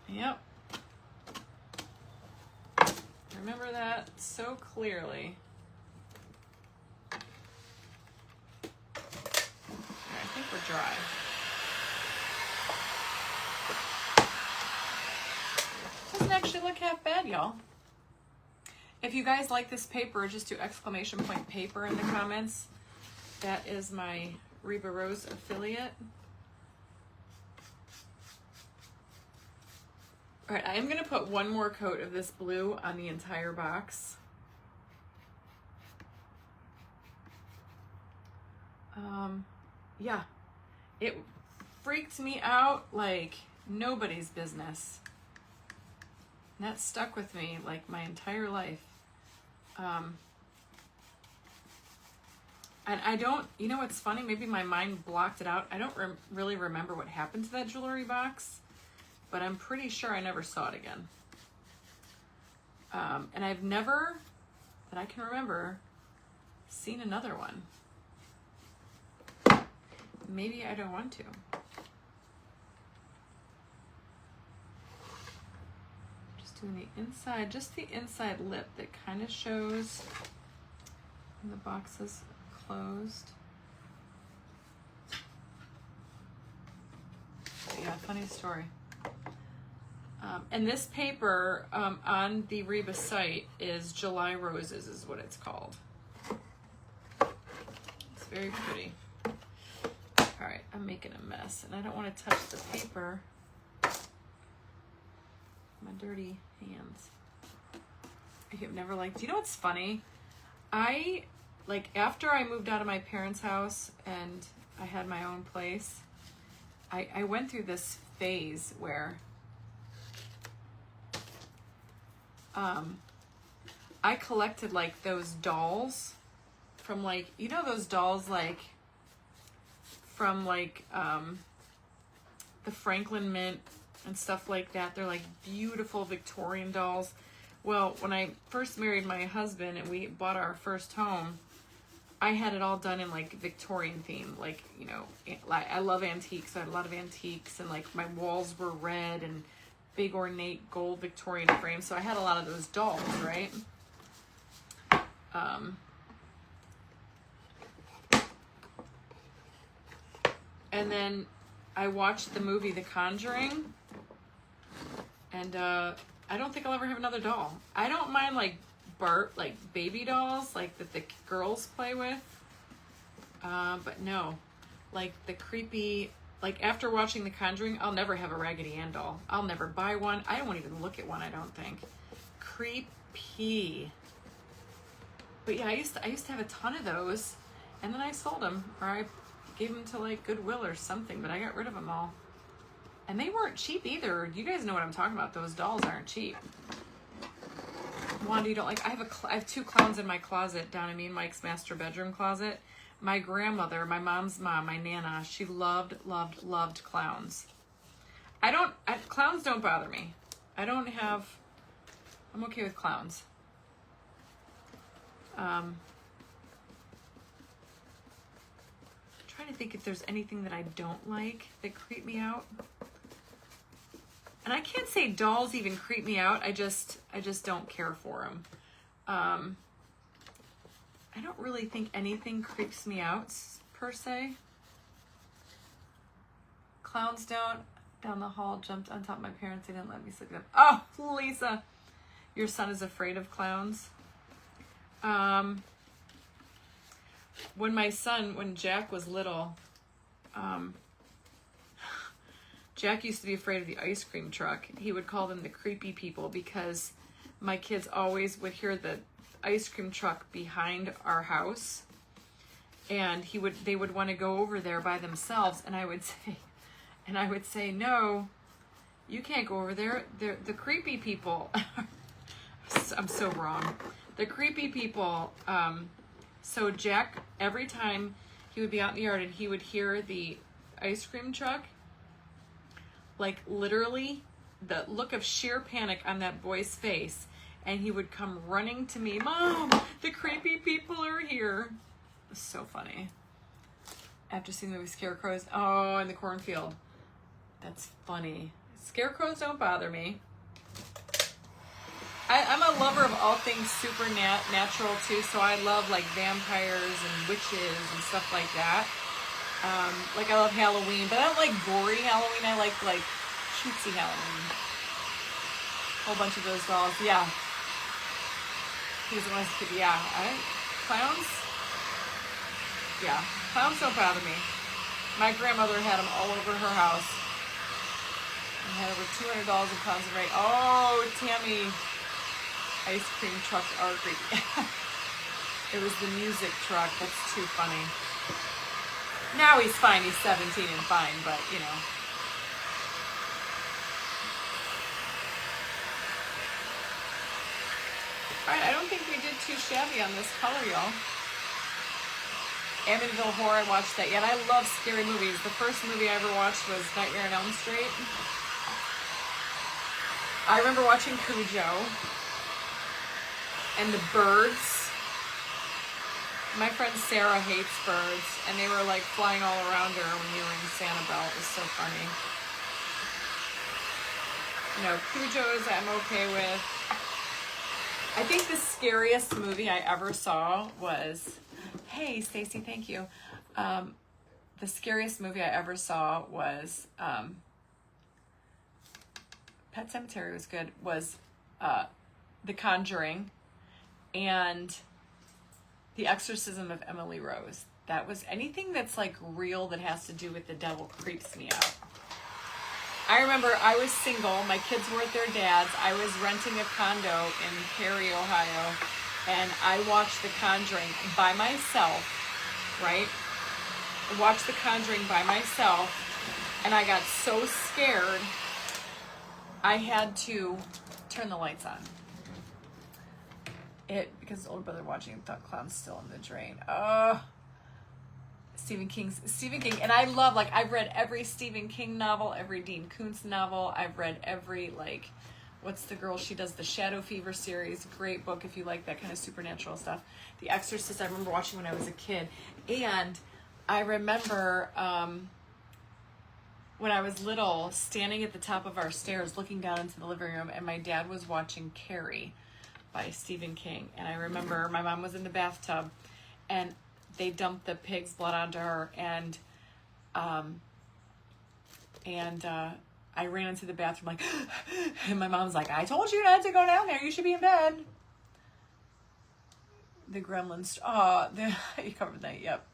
Yep. Remember that so clearly. I think we're dry. Doesn't actually look half bad, y'all. If you guys like this paper, just do exclamation point paper in the comments. That is my Reba Rose affiliate. All right, I am going to put one more coat of this blue on the entire box. Yeah, it freaked me out like nobody's business. And that stuck with me like my entire life. And I don't, you know what's funny? Maybe my mind blocked it out. I don't really remember what happened to that jewelry box, but I'm pretty sure I never saw it again. And I've never, that I can remember, seen another one. Maybe I don't want to. Just doing the inside, just the inside lip that kind of shows when the box is closed. But yeah, funny story. And this paper on the Reba site is July Roses is what it's called. It's very pretty. All right, I'm making a mess and I don't want to touch the paper. My dirty hands. I have never liked, you know what's funny? After I moved out of my parents' house and I had my own place, I went through this phase where I collected like those dolls from like, you know those dolls like from like the Franklin Mint and stuff like that. They're like beautiful Victorian dolls. Well, when I first married my husband and we bought our first home, I had it all done in like Victorian theme. Like, you know, I love antiques. So I had a lot of antiques and like my walls were red and big ornate gold Victorian frames. So I had a lot of those dolls, right? And then I watched the movie The Conjuring, and I don't think I'll ever have another doll. I don't mind like like baby dolls, like that the girls play with, but no, like the creepy. Like after watching The Conjuring, I'll never have a Raggedy Ann doll. I'll never buy one. I won't even look at one. I don't think. Creepy. But yeah, I used to have a ton of those, and then I sold them, or I gave them to like Goodwill or something, but I got rid of them all. And they weren't cheap either. You guys know what I'm talking about. Those dolls aren't cheap. Wanda, you don't like, I have two clowns in my closet down in me and Mike's master bedroom closet. My grandmother, my mom's mom, my Nana, she loved clowns. Clowns don't bother me. I'm okay with clowns. Trying to think if there's anything that I don't like that creep me out. And I can't say dolls even creep me out. I just don't care for them. I don't really think anything creeps me out per se. Clowns don't. Down the hall, jumped on top of my parents. They didn't let me sleep with them. Oh, Lisa, your son is afraid of clowns. When Jack was little, Jack used to be afraid of the ice cream truck. He would call them the creepy people because my kids always would hear the ice cream truck behind our house, and they would want to go over there by themselves, and I would say, no, you can't go over there. They're the creepy people. I'm so wrong. The creepy people. So Jack, every time he would be out in the yard and he would hear the ice cream truck, like literally the look of sheer panic on that boy's face, and he would come running to me, Mom, the creepy people are here. It was so funny. After seeing the movie Scarecrows, oh, in the cornfield. That's funny. Scarecrows don't bother me. I'm a lover of all things supernatural too, so I love like vampires and witches and stuff like that. Like I love Halloween, but I don't like gory Halloween. I like cutesy Halloween. Whole bunch of those dolls. Yeah. He was one of the yeah. Clowns? Yeah. Clowns don't bother me. My grandmother had them all over her house. We had over $200 in pounds of rain. Oh, Tammy, ice cream trucks are creepy. It was the music truck. That's too funny. Now he's fine. He's 17 and fine, but you know. All right, I don't think we did too shabby on this color, y'all. Amityville Horror, I watched that yet. I love scary movies. The first movie I ever watched was Nightmare on Elm Street. I remember watching Cujo and the birds. My friend Sarah hates birds, and they were like flying all around her when you were in Sanibel. It was so funny. No, Cujo's I'm okay with. I think the scariest movie I ever saw was, hey Stacy, thank you. The scariest movie I ever saw was Pet Sematary was good, was The Conjuring and The Exorcism of Emily Rose. That was anything that's like real that has to do with the devil creeps me out. I remember I was single, my kids were at their dad's, I was renting a condo in Perry, Ohio, and I watched The Conjuring by myself, right? I watched The Conjuring by myself, and I got so scared, I had to turn the lights on. Because his older brother watching thought clown's still in the drain. Stephen King, and I love, like, I've read every Stephen King novel, every Dean Koontz novel, I've read every, like, what's the girl, she does the Shadow Fever series, great book if you like that kind of supernatural stuff. The Exorcist, I remember watching when I was a kid, and I remember, when I was little, standing at the top of our stairs, looking down into the living room, and my dad was watching Carrie by Stephen King, and I remember my mom was in the bathtub, and they dumped the pig's blood onto her, and I ran into the bathroom like, and my mom's like, I told you not to go down there. You should be in bed. The Gremlins. You covered that. Yep.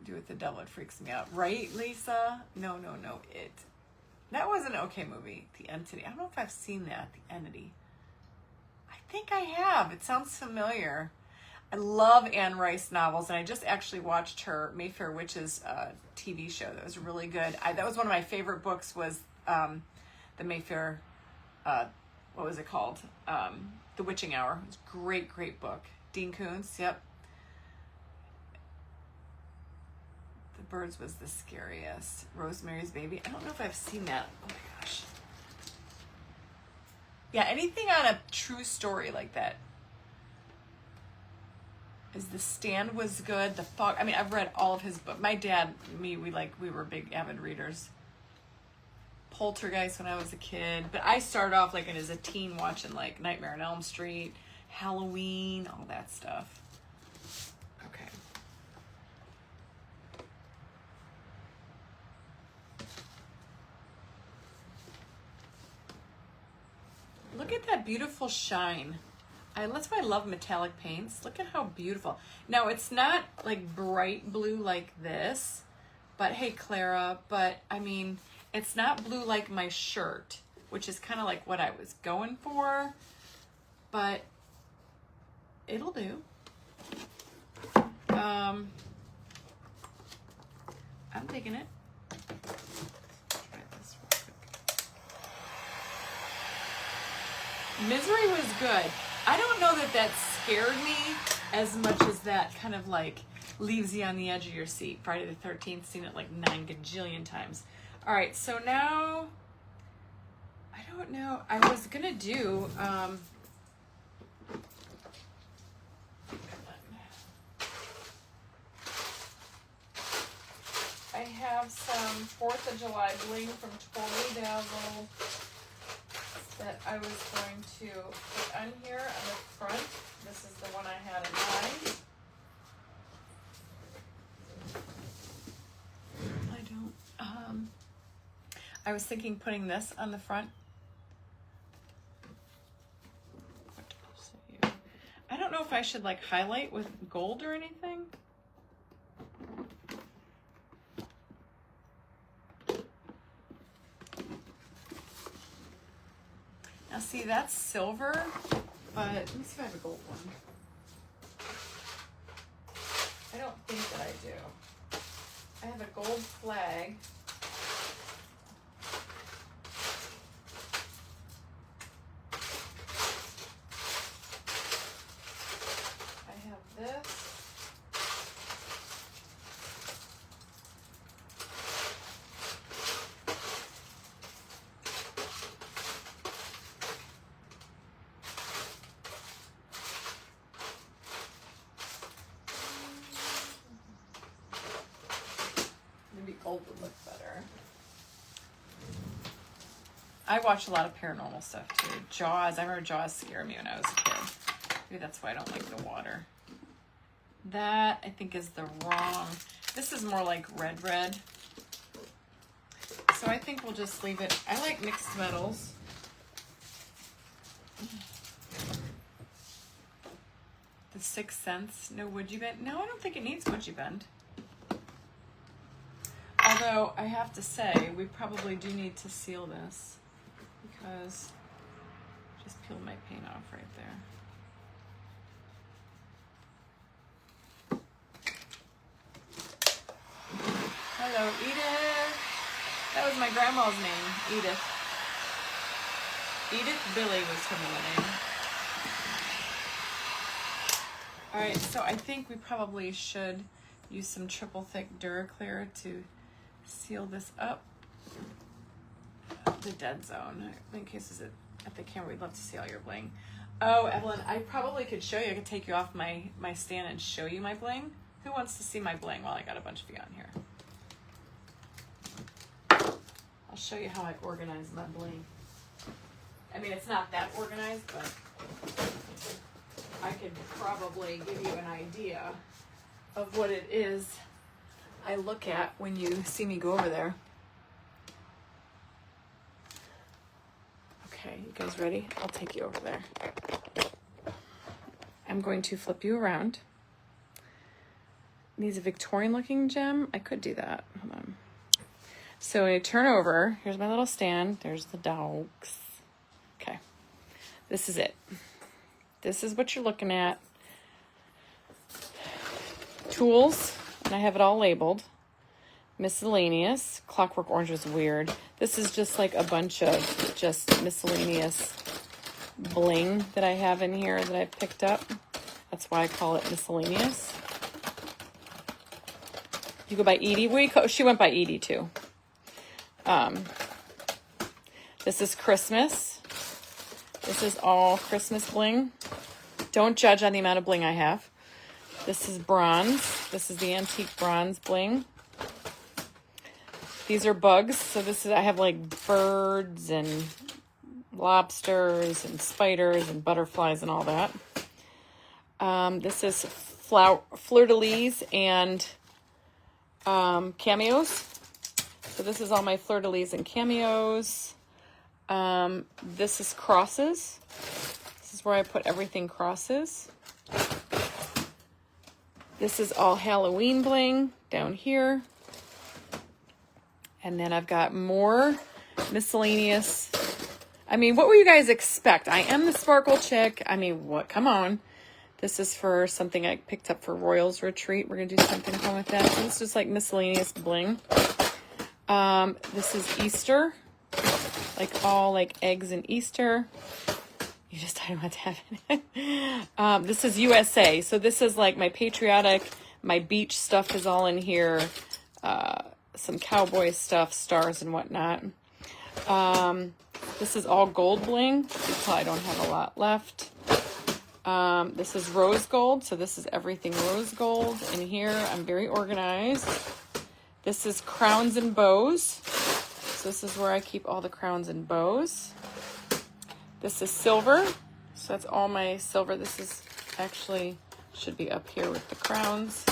Do with the devil. It freaks me out. Right, Lisa? No. That was an okay movie. The Entity. I don't know if I've seen that. The Entity. I think I have. It sounds familiar. I love Anne Rice novels, and I just actually watched her Mayfair Witches TV show. That was really good. That was one of my favorite books, was the Mayfair, what was it called? The Witching Hour. It was a great book. Dean Koontz, yep. The Birds was the scariest. Rosemary's Baby. I don't know if I've seen that. Oh my gosh. Yeah, anything on a true story like that. The Stand was good. The Fog. I mean, I've read all of his books. My dad, me, we were big avid readers. Poltergeist when I was a kid, but I started off like as a teen watching like Nightmare on Elm Street, Halloween, all that stuff. Okay. Look at that beautiful shine. That's why I love metallic paints. Look at how beautiful. Now, it's not like bright blue like this, but hey, Clara, but I mean, it's not blue like my shirt, which is kind of like what I was going for, but it'll do. I'm digging it. Try this real quick. Misery was good. I don't know that scared me as much as that kind of like leaves you on the edge of your seat. Friday the 13th, seen it like 9 gajillion times. All right, so now, I don't know. I was going to do, I have some 4th of July bling from Totally Dazzle that I was going to put on here on the front. This is the one I had in mind. I was thinking putting this on the front. I don't know if I should like highlight with gold or anything. Now see, that's silver, but let me see if I have a gold one. I don't think that I do. I have a gold flag. I have this. Maybe gold would look better. I watch a lot of paranormal stuff too. Jaws. I remember Jaws scared me when I was a kid. Maybe that's why I don't like the water. That, I think, is the wrong. This is more like red. So I think we'll just leave it. I like mixed metals. The Sixth Sense. No woodgie bend. No, I don't think it needs woodgie bend. Although, I have to say, we probably do need to seal this. Because I just peeled my paint off right there. Hello, Edith. That was my grandma's name, Edith. Edith Billy was her middle name. All right, so I think we probably should use some triple thick Duraclear to seal this up. The dead zone. In case it's at the camera, we'd love to see all your bling. Oh, Evelyn, I probably could show you. I could take you off my stand and show you my bling. Who wants to see my bling while I got a bunch of you on here? I'll show you how I organize my bling. I mean, it's not that organized, but I could probably give you an idea of what it is I look at when you see me go over there. Okay, you guys ready? I'll take you over there. I'm going to flip you around. Needs a Victorian looking gem. I could do that. Hold on. So when I turn over, here's my little stand. There's the dogs. Okay. This is it. This is what you're looking at. Tools, and I have it all labeled. Miscellaneous. Clockwork Orange was weird. This is just like a bunch of just miscellaneous bling that I have in here that I've picked up. That's why I call it miscellaneous. You go by Edie. She went by Edie too. This is Christmas. This is all Christmas bling. Don't judge on the amount of bling I have. This is bronze. This is the antique bronze bling. These are bugs. So I have like birds and lobsters and spiders and butterflies and all that. This is fleur-de-lis and cameos. So this is all my fleur-de-lis and cameos. This is crosses. This is where I put everything crosses. This is all Halloween bling down here. And then I've got more miscellaneous. I mean, what will you guys expect? I am the sparkle chick. I mean, what? Come on. This is for something I picked up for Royals Retreat. We're going to do something fun with that. So this is just like miscellaneous bling. This is Easter. Like all like eggs and Easter. You just don't want to have it. This is USA. So this is like my patriotic. My beach stuff is all in here. Some cowboy stuff, stars and whatnot. This is all gold bling. You can tell I don't have a lot left. This is rose gold. So this is everything rose gold in here. I'm very organized. This is crowns and bows. So this is where I keep all the crowns and bows. This is silver. So that's all my silver. This is actually should be up here with the crowns.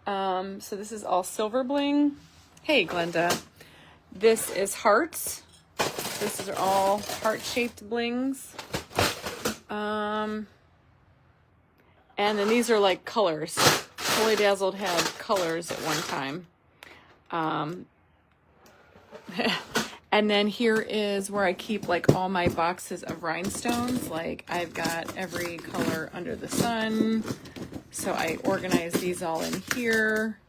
So this is all silver bling. Hey, Glenda. This is hearts. This is all heart-shaped blings. And then these are like colors. Holy Dazzled had colors at one time. And then here is where I keep like all my boxes of rhinestones. Like I've got every color under the sun. So I organize these all in here.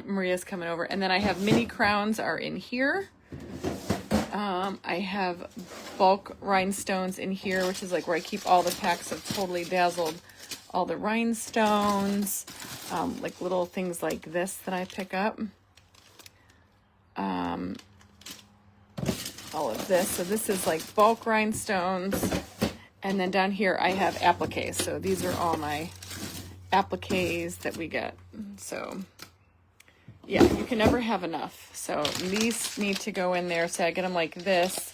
Maria's coming over. And then I have mini crowns are in here. I have bulk rhinestones in here, which is like where I keep all the packs of Totally Dazzled, all the rhinestones, like little things like this that I pick up. All of this. So this is like bulk rhinestones. And then down here I have appliques. So these are all my appliques that we get. So yeah, you can never have enough. So these need to go in there. So I get them like this.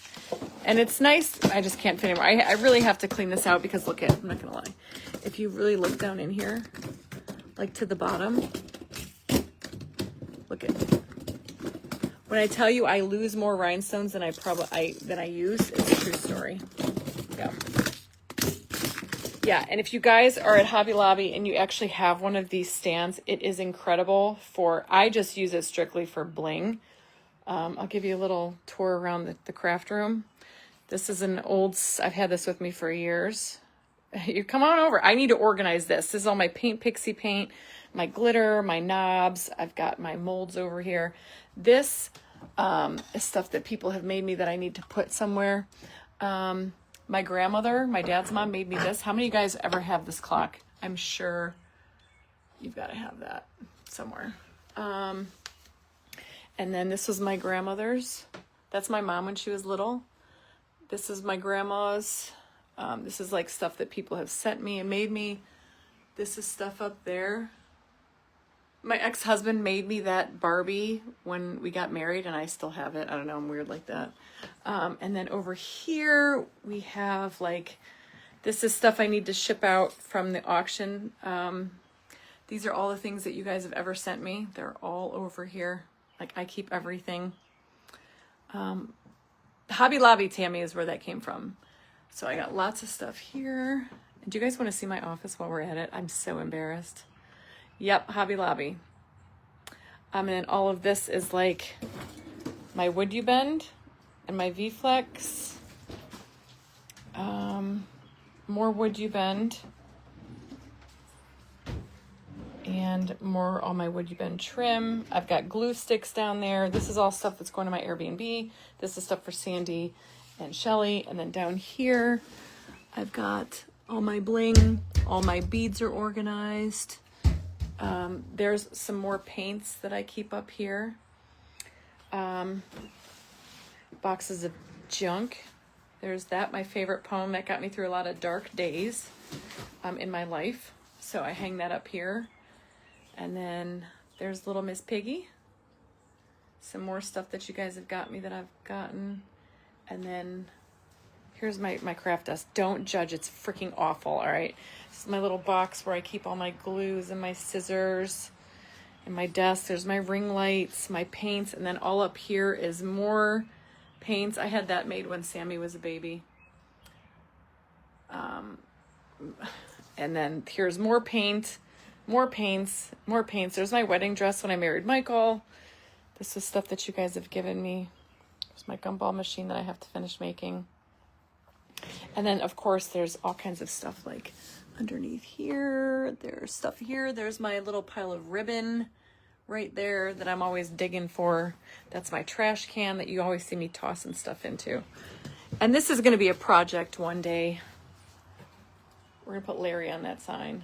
And it's nice. I just can't fit anymore. I really have to clean this out because look at, I'm not going to lie. If you really look down in here, like to the bottom, look at, when I tell you I lose more rhinestones than I use, it's a true story. Yeah. Yeah, and if you guys are at Hobby Lobby and you actually have one of these stands, it is incredible for, I just use it strictly for bling. I'll give you a little tour around the craft room. This is an old, I've had this with me for years. You come on over. I need to organize this. This is all my paint, pixie paint, my glitter, my knobs. I've got my molds over here. This is stuff that people have made me that I need to put somewhere. My grandmother, my dad's mom made me this. How many of you guys ever have this clock? I'm sure you've got to have that somewhere. And then this was my grandmother's. That's my mom when she was little. This is my grandma's. This is like stuff that people have sent me and made me. This is stuff up there. My ex-husband made me that Barbie when we got married, and I still have it. I don't know, I'm weird like that. And then over here, we have like, this is stuff I need to ship out from the auction. These are all the things that you guys have ever sent me. They're all over here. Like I keep everything. Hobby Lobby, Tammy, is where that came from. So I got lots of stuff here. Do you guys want to see my office while we're at it? I'm so embarrassed. Yep, Hobby Lobby. And then all of this is like my Would You Bend and my V-Flex. More Would You Bend. And more all my Would You Bend trim. I've got glue sticks down there. This is all stuff that's going to my Airbnb. This is stuff for Sandy and Shelly. And then down here, I've got all my bling. All my beads are organized. There's some more paints that I keep up here. Boxes of junk. There's that, my favorite poem that got me through a lot of dark days in my life. So I hang that up here. And then there's Little Miss Piggy. Some more stuff that you guys have got me that I've gotten. And then here's my craft desk. Don't judge, it's freaking awful, all right? This is my little box where I keep all my glues and my scissors and my desk. There's my ring lights, my paints, and then all up here is more paints. I had that made when Sammy was a baby. And then here's more paint, more paints, more paints. There's my wedding dress when I married Michael. This is stuff that you guys have given me. There's my gumball machine that I have to finish making. And then, of course, there's all kinds of stuff like underneath here. There's stuff here. There's my little pile of ribbon right there that I'm always digging for. That's my trash can that you always see me tossing stuff into. And this is going to be a project one day. We're going to put Larry on that sign.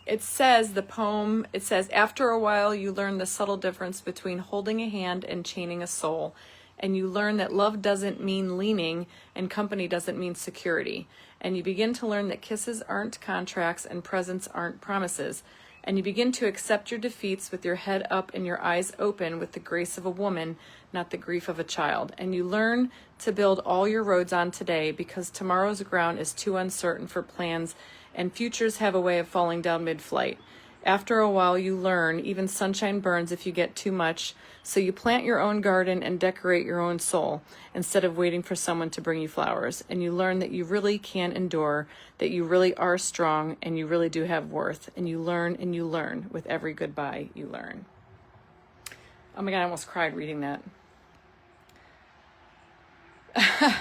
It says, the poem, it says, after a while you learn the subtle difference between holding a hand and chaining a soul. And you learn that love doesn't mean leaning and company doesn't mean security. And you begin to learn that kisses aren't contracts and presents aren't promises. And you begin to accept your defeats with your head up and your eyes open with the grace of a woman, not the grief of a child. And you learn to build all your roads on today because tomorrow's ground is too uncertain for plans and futures have a way of falling down mid-flight. After a while, you learn even sunshine burns if you get too much, so you plant your own garden and decorate your own soul instead of waiting for someone to bring you flowers. And you learn that you really can endure, that you really are strong, and you really do have worth. And you learn with every goodbye you learn. Oh my God, I almost cried reading that.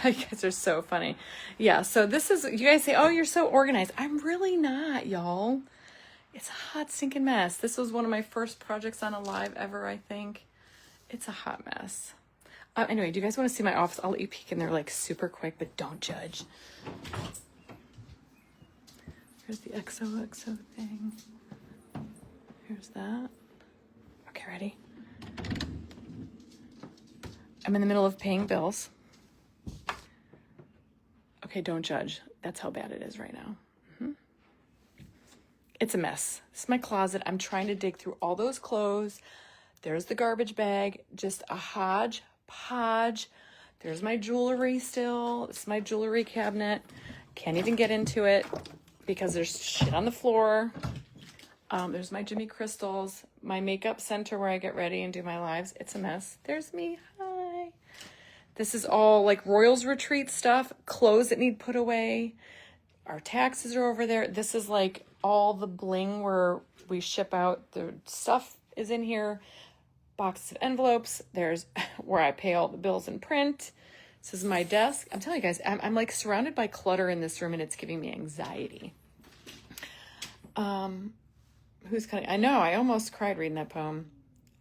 You guys are so funny. Yeah, so this is, you guys say, oh, you're so organized. I'm really not, y'all. It's a hot stinking mess. This was one of my first projects on a live ever, I think. It's a hot mess. Anyway, do you guys want to see my office? I'll let you peek in there like super quick, but don't judge. Here's the XOXO thing. Here's that. Okay, ready? I'm in the middle of paying bills. Okay, don't judge. That's how bad it is right now. It's a mess. This is my closet. I'm trying to dig through all those clothes. There's the garbage bag. Just a hodgepodge. There's my jewelry still. This is my jewelry cabinet. Can't even get into it because there's shit on the floor. There's my Jimmy Crystals. My makeup center where I get ready and do my lives. It's a mess. There's me. Hi. This is all like Royals Retreat stuff. Clothes that need put away. Our taxes are over there. This is like all the bling where we ship out. The stuff is in here. Boxes of envelopes. There's where I pay all the bills and print. This is my desk. I'm telling you guys, I'm like surrounded by clutter in this room and it's giving me anxiety. Who's cutting? I know, I almost cried reading that poem.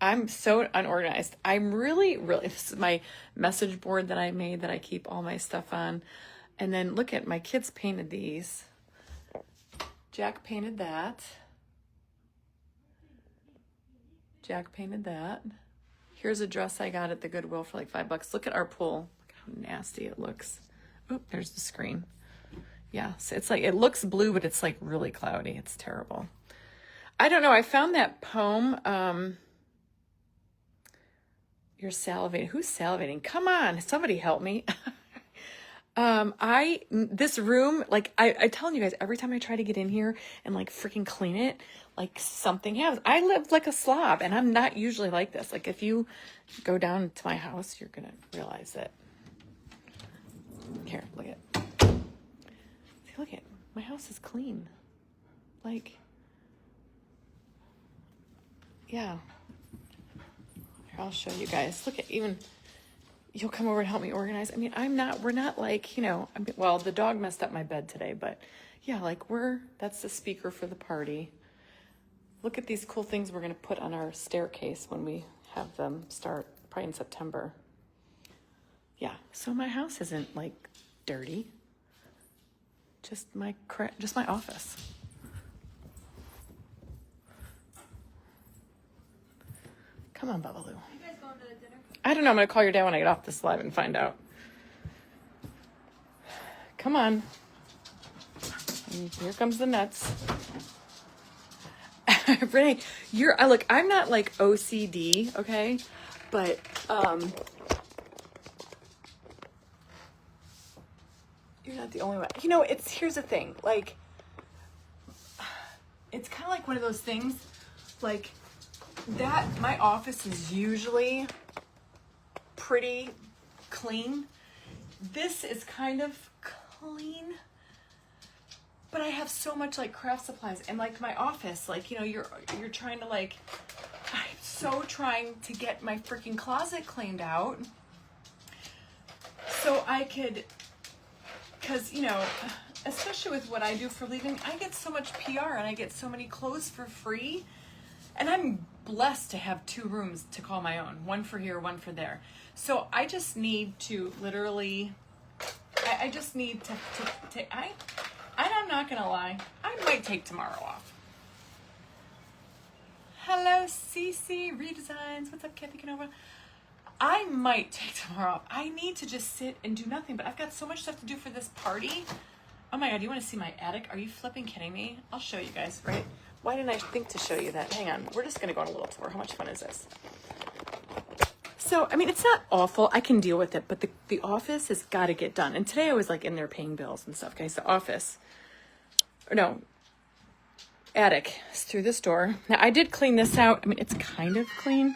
I'm so unorganized. I'm really, this is my message board that I made that I keep all my stuff on. And then look at my kids painted these. Jack painted that. Jack painted that. Here's a dress I got at the Goodwill for like $5. Look at our pool. Look how nasty it looks. Oh, there's the screen. Yeah, so it's like, it looks blue, but it's like really cloudy. It's terrible. I don't know. I found that poem. You're salivating. Who's salivating? Come on, somebody help me. This room, like I telling you guys, every time I try to get in here and like freaking clean it, like something happens. I live like a slob and I'm not usually like this. Like if you go down to my house, you're going to realize that. Here, look at, see, look at, my house is clean. Like, yeah. Here, I'll show you guys. Look at, even, you'll come over and help me organize. I mean, we're not like, you know, well, the dog messed up my bed today, but yeah, like that's the speaker for the party. Look at these cool things we're going to put on our staircase when we have them start, probably in September. Yeah, so my house isn't like dirty. Just my office. Come on, Babaloo. You guys going to dinner? I don't know. I'm going to call your dad when I get off this live and find out. Come on. And here comes the nuts. Renee, look, I'm not like OCD, okay? But, you're not the only one. You know, here's the thing. Like, it's kind of like one of those things, like, that my office is usually pretty clean. This is kind of clean, but I have so much like craft supplies and like my office, like, you know, you're trying to like, I'm so trying to get my freaking closet cleaned out so I could, because, you know, especially with what I do for a living, I get so much PR and I get so many clothes for free. And I'm blessed to have 2 rooms to call my own, one for here, one for there. So I just need to literally, I just need to and I'm not going to lie, I might take tomorrow off. Hello, Cece Redesigns. What's up, Kathy Canova? I might take tomorrow off. I need to just sit and do nothing, but I've got so much stuff to do for this party. Oh my God, you want to see my attic? Are you flipping kidding me? I'll show you guys, right? Why didn't I think to show you that? Hang on. We're just going to go on a little tour. How much fun is this? So, I mean, it's not awful. I can deal with it, but the office has got to get done. And today I was like in there paying bills and stuff, guys. The office, or no, attic is through this door. Now, I did clean this out. I mean, it's kind of clean.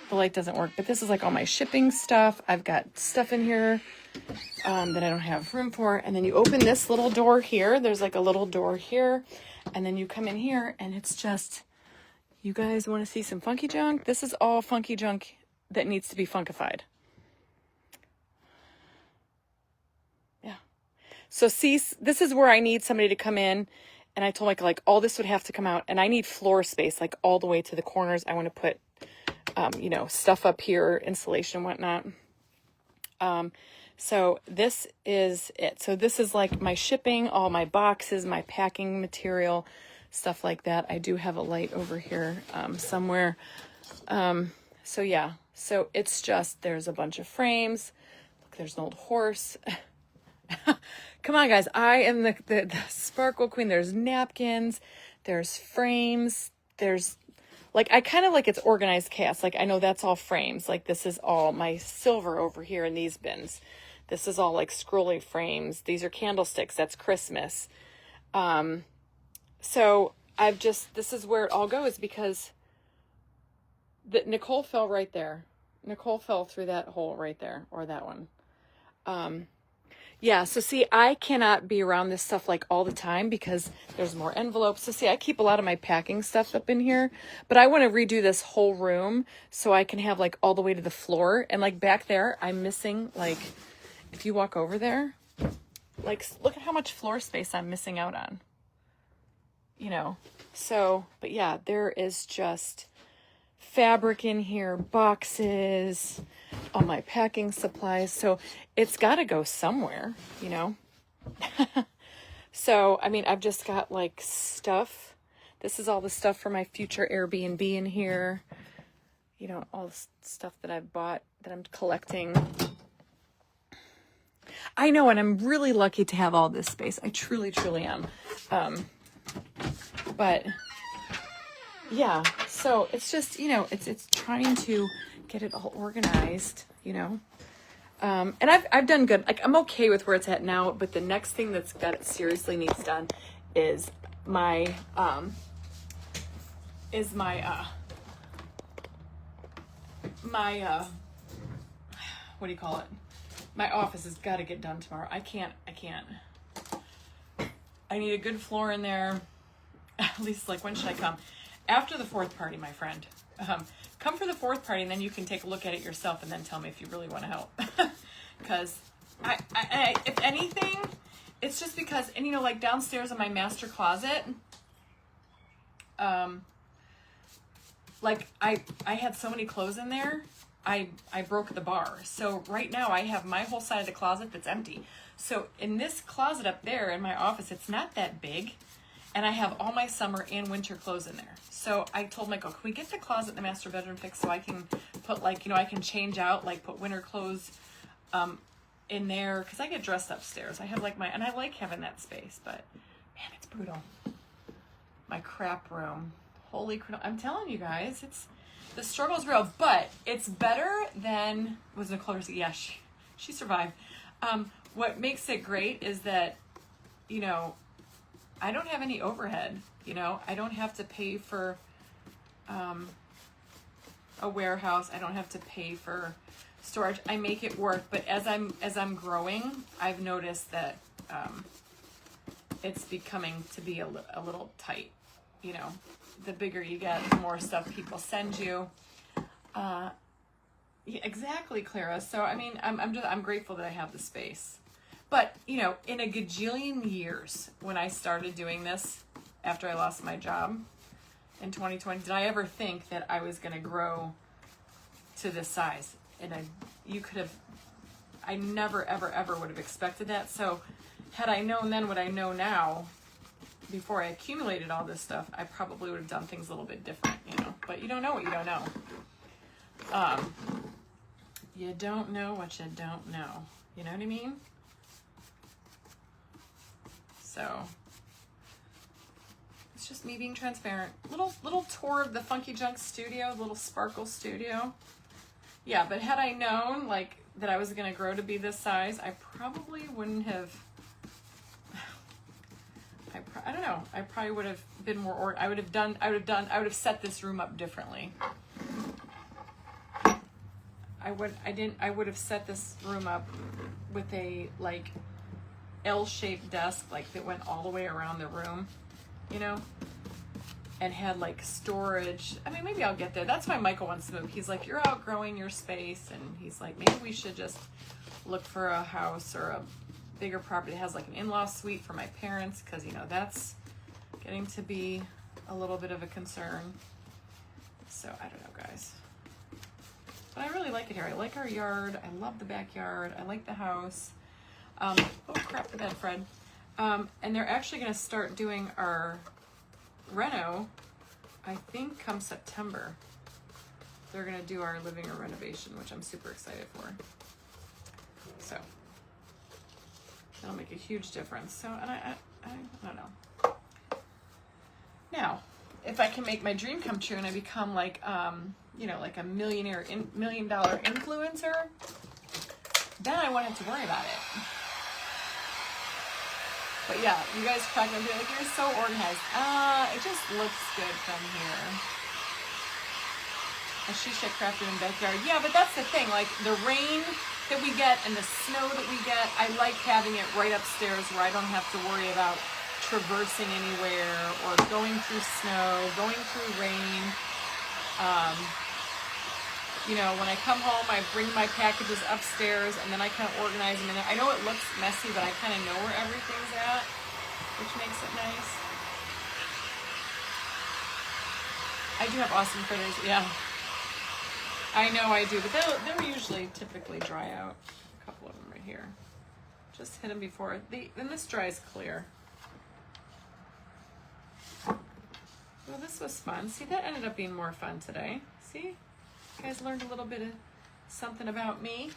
The light doesn't work, but this is like all my shipping stuff. I've got stuff in here that I don't have room for. And then you open this little door here. There's like a little door here. And then you come in here and it's just, You guys want to see some funky junk? This is all funky junk that needs to be funkified. Yeah. So see, this is where I need somebody to come in. And I told Michael, like, all this would have to come out. And I need floor space, like, all the way to the corners. I want to put, you know, stuff up here, insulation and whatnot. So this is it. So this is like my shipping, all my boxes, my packing material, stuff like that. I do have a light over here somewhere. So yeah, so it's just, there's a bunch of frames. Look, there's an old horse. Come on, guys. I am the sparkle queen. There's napkins. There's frames. There's, like, I kind of like it's organized chaos. Like, I know that's all frames. Like, this is all my silver over here in these bins. This is all, like, scrolly frames. These are candlesticks. That's Christmas. So I've just, this is where it all goes because Nicole fell right there. Nicole fell through that hole right there, or that one. Yeah, so see, I cannot be around this stuff like all the time because there's more envelopes. So see, I keep a lot of my packing stuff up in here, but I want to redo this whole room so I can have like all the way to the floor. And like back there, I'm missing, like, if you walk over there, like, look at how much floor space I'm missing out on, you know? So, but yeah, there is just fabric in here, boxes, all my packing supplies. So it's got to go somewhere, you know? So, I mean, I've just got like stuff. This is all the stuff for my future Airbnb in here. You know, all the stuff that I've bought that I'm collecting. I know, and I'm really lucky to have all this space. I truly, truly am. But yeah, so it's just, you know, it's trying to get it all organized, you know. And I've done good. Like, I'm okay with where it's at now, but the next thing that's got it seriously needs done is my what do you call it? My office has got to get done tomorrow. I can't. I need a good floor in there. At least, like, when should I come? After the fourth party, my friend. Come for the fourth party, and then you can take a look at it yourself and then tell me if you really want to help. Because I, if anything, it's just because, and you know, like downstairs in my master closet, like I had so many clothes in there, I broke the bar. So right now I have my whole side of the closet that's empty. So in this closet up there in my office, it's not that big. And I have all my summer and winter clothes in there. So I told Michael, can we get the closet in the master bedroom fixed so I can put, like, you know, I can change out, like, put winter clothes in there. Because I get dressed upstairs. I have, like, and I like having that space. But, man, it's brutal. My crap room. Holy crap. I'm telling you guys, the struggle's real. But it's better than, was Nicole, yeah, she survived. What makes it great is that, you know, I don't have any overhead, you know. I don't have to pay for a warehouse. I don't have to pay for storage. I make it work, but as I'm growing, I've noticed that it's becoming to be a little tight, you know. The bigger you get, the more stuff people send you. Yeah, exactly, Clara. So I mean, I'm grateful that I have the space. But, you know, in a gajillion years, when I started doing this after I lost my job in 2020, did I ever think that I was going to grow to this size? And I never, ever, ever would have expected that. So had I known then what I know now, before I accumulated all this stuff, I probably would have done things a little bit different, you know. But you don't know what you don't know. You don't know what you don't know. You know what I mean? So it's just me being transparent. Little tour of the Funky Junk studio, little sparkle studio. Yeah, but had I known like that I was gonna grow to be this size, I probably wouldn't have. I don't know. I probably would have been more. I would have set this room up differently. I would have set this room up with a like L-shaped desk, like that went all the way around the room, you know. and had like storage. I mean, maybe I'll get there. That's why Michael wants to move. He's like, you're outgrowing your space, and he's like, maybe we should just look for a house or a bigger property that has like an in-law suite for my parents, because you know that's getting to be a little bit of a concern. So I don't know, guys, but I really like it here. I like our yard. I love the backyard. I like the house. Oh crap, the bed, Fred. And they're actually going to start doing our reno, I think, come September. They're going to do our living room renovation, which I'm super excited for. So that'll make a huge difference. So, and I don't know. Now, if I can make my dream come true and I become like, you know, like a $1 million influencer, then I won't have to worry about it. But yeah, you guys crack me up, like, you're so organized. It just looks good from here. A shisha crafted in backyard. Yeah, but that's the thing. Like the rain that we get and the snow that we get, I like having it right upstairs where I don't have to worry about traversing anywhere or going through snow, going through rain. You know, when I come home, I bring my packages upstairs and then I kind of organize them in there. I know it looks messy, but I kind of know where everything's at, which makes it nice. I do have awesome critters, yeah. I know I do, but they're usually typically dry out. A couple of them right here. Just hit them before. And this dries clear. Well, this was fun. See, that ended up being more fun today. See? You guys learned a little bit of something about me.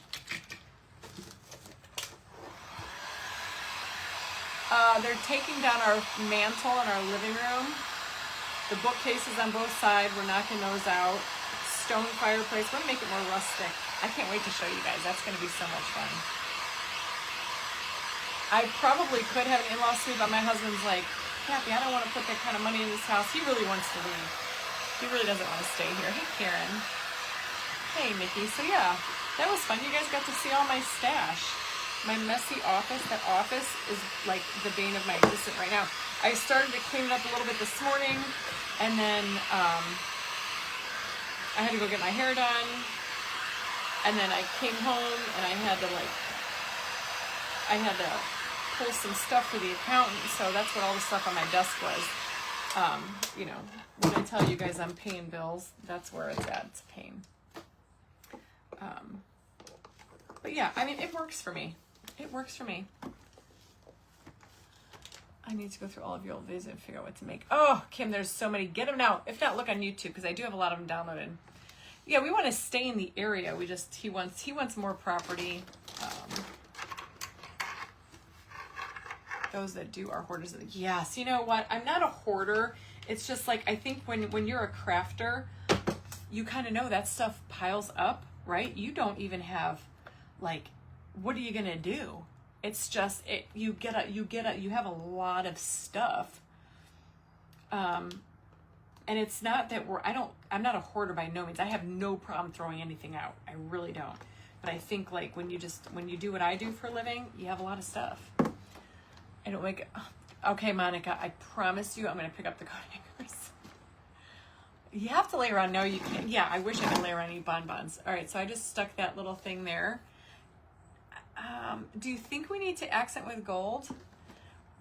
They're taking down our mantle in our living room. The bookcases on both sides, we're knocking those out. Stone fireplace. We're gonna make it more rustic. I can't wait to show you guys. That's gonna be so much fun. I probably could have an in-law suite, but my husband's like, Kathy, I don't want to put that kind of money in this house. He really wants to leave. He really doesn't want to stay here. Hey, Karen. Hey, Nikki. So yeah, that was fun. You guys got to see all my stash. My messy office. That office is like the bane of my existence right now. I started to clean it up a little bit this morning, and then I had to go get my hair done, and then I came home and I had to pull some stuff for the accountant, so that's what all the stuff on my desk was. You know, when I tell you guys I'm paying bills, that's where it's at. It's a pain. But yeah, I mean, it works for me. It works for me. I need to go through all of your old videos and figure out what to make. Oh, Kim, there's so many. Get them now. If not, look on YouTube, because I do have a lot of them downloaded. Yeah, we want to stay in the area. He wants more property. Those that do are hoarders. Yes, you know what? I'm not a hoarder. It's just like, I think when you're a crafter, you kind of know that stuff piles up, right? You don't even have, like, what are you gonna do? It's just you have a lot of stuff. And it's not that I'm not a hoarder by no means. I have no problem throwing anything out. I really don't. But I think like when you do what I do for a living, you have a lot of stuff. I don't like, okay, Monica, I promise you I'm going to pick up the coat hangers. You have to lay around. No, you can't. Yeah, I wish I could lay around and eat bonbons. All right, so I just stuck that little thing there. Do you think we need to accent with gold?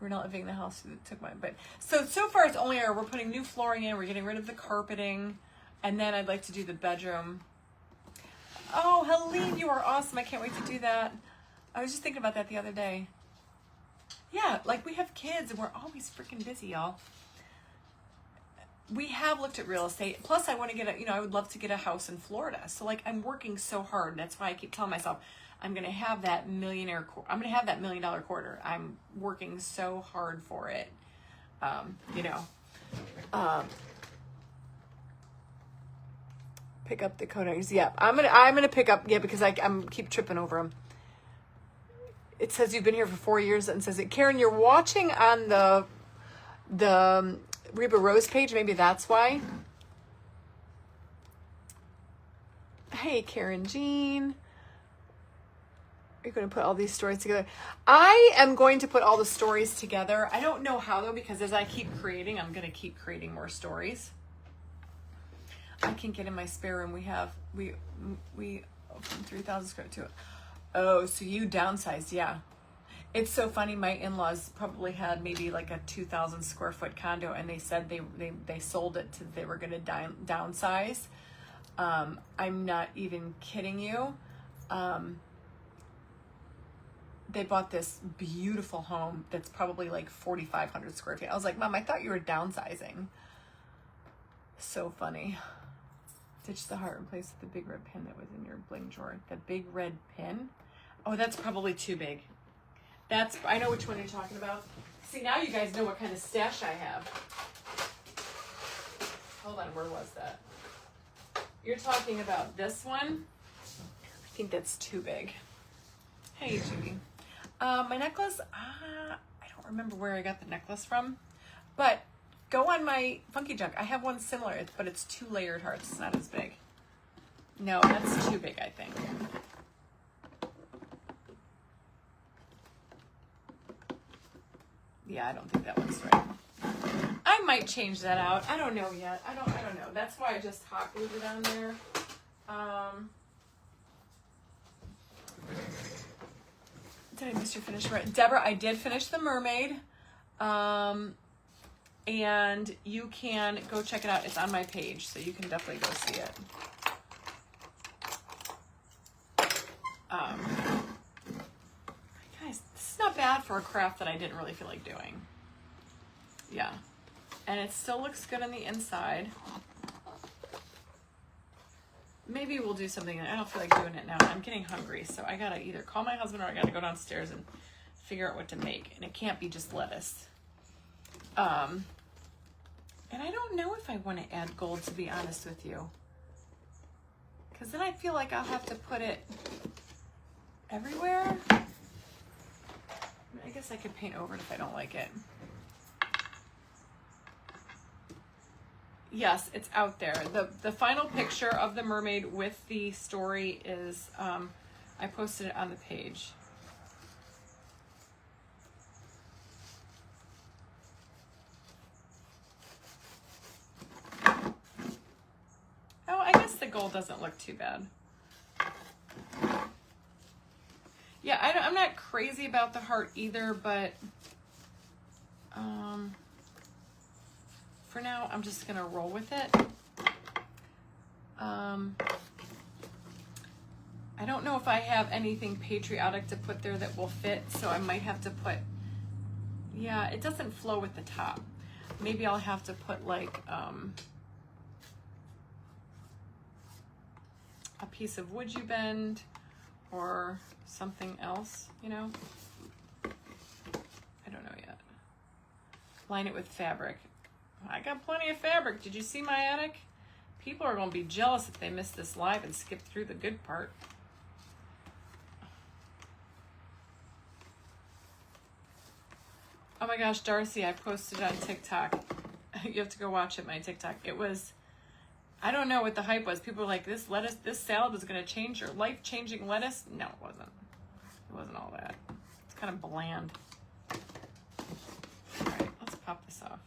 We're not living in the house that took mine. But so far it's only we're putting new flooring in. We're getting rid of the carpeting. And then I'd like to do the bedroom. Oh, Helene, you are awesome. I can't wait to do that. I was just thinking about that the other day. Yeah, like we have kids and we're always freaking busy, y'all. We have looked at real estate. Plus I want to get I would love to get a house in Florida. So like I'm working so hard. That's why I keep telling myself I'm going to have that $1 million quarter. I'm working so hard for it. Pick up the codex. Yeah, I'm gonna pick up. Yeah, because I'm keep tripping over them. It says you've been here for 4 years, and says it. Karen, you're watching on the Reba Rose page. Maybe that's why. Hey, Karen Jean. Are you going to put all these stories together? I am going to put all the stories together. I don't know how though, because as I keep creating, I'm going to keep creating more stories. I can get in my spare room. We from 3,000 square to, oh, so you downsized. Yeah. It's so funny. My in-laws probably had maybe like a 2,000 square foot condo, and they said they sold it to, they were going to downsize. I'm not even kidding you. They bought this beautiful home that's probably like 4,500 square feet. I was like, Mom, I thought you were downsizing. So funny. Ditch the heart, replace with the big red pin that was in your bling drawer. The big red pin? Oh, that's probably too big. I know which one you're talking about. See, now you guys know what kind of stash I have. Hold on, where was that? You're talking about this one? I think that's too big. Hey, Judy. My necklace, I don't remember where I got the necklace from, but go on my Funky Junk. I have one similar, but it's 2 layered hearts. It's not as big. No, that's too big, I think. Yeah, I don't think that one's right. I might change that out. I don't know yet. I don't know. That's why I just hot glued it on there. Did I miss your finish? Right, Deborah, I did finish the mermaid. And you can go check it out. It's on my page, so you can definitely go see it. Guys, this is not bad for a craft that I didn't really feel like doing. Yeah. And it still looks good on the inside. Maybe we'll do something. I don't feel like doing it now. I'm getting hungry, so I gotta either call my husband or I gotta go downstairs and figure out what to make. And it can't be just lettuce. And I don't know if I want to add gold, to be honest with you. Because then I feel like I'll have to put it everywhere. I guess I could paint over it if I don't like it. Yes, it's out there. The final picture of the mermaid with the story is, I posted it on the page. Oh, I guess the gold doesn't look too bad. Yeah, I'm not crazy about the heart either, but for now, I'm just gonna roll with it. I don't know if I have anything patriotic to put there that will fit, so I might have to put, yeah, it doesn't flow with the top. Maybe I'll have to put like a piece of wood you bend or something else, you know? I don't know yet. Line it with fabric. I got plenty of fabric. Did you see my attic? People are going to be jealous if they miss this live and skip through the good part. Oh my gosh, Darcy, I posted it on TikTok. You have to go watch it, my TikTok. It was, I don't know what the hype was. People were like, this salad is going to change your life-changing lettuce. No, it wasn't. It wasn't all that. It's kind of bland. All right, let's pop this off.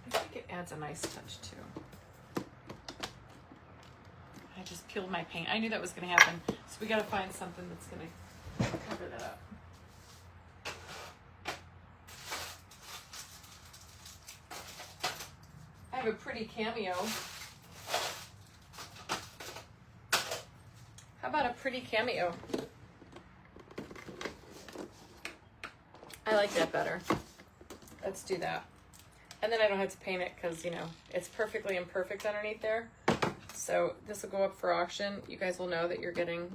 I think it adds a nice touch too. I just peeled my paint. I knew that was going to happen. So we got to find something that's going to cover that up. I have a pretty cameo. How about a pretty cameo? I like that better. Let's do that. And then I don't have to paint it because, you know, it's perfectly imperfect underneath there. So this will go up for auction. You guys will know that you're getting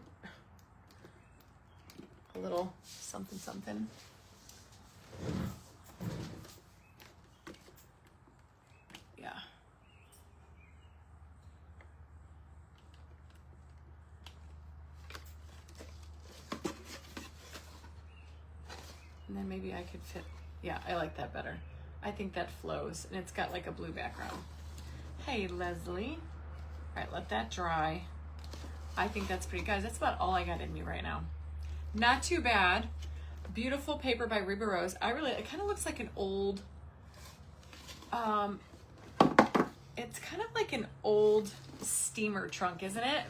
a little something something. Yeah. And then maybe I could fit, yeah, I like that better. I think that flows, and it's got like a blue background. Hey, Leslie. All right, let that dry. I think that's pretty, guys, that's about all I got in me right now. Not too bad. Beautiful paper by Reba Rose. It kind of looks like an old, it's kind of like an old steamer trunk, isn't it?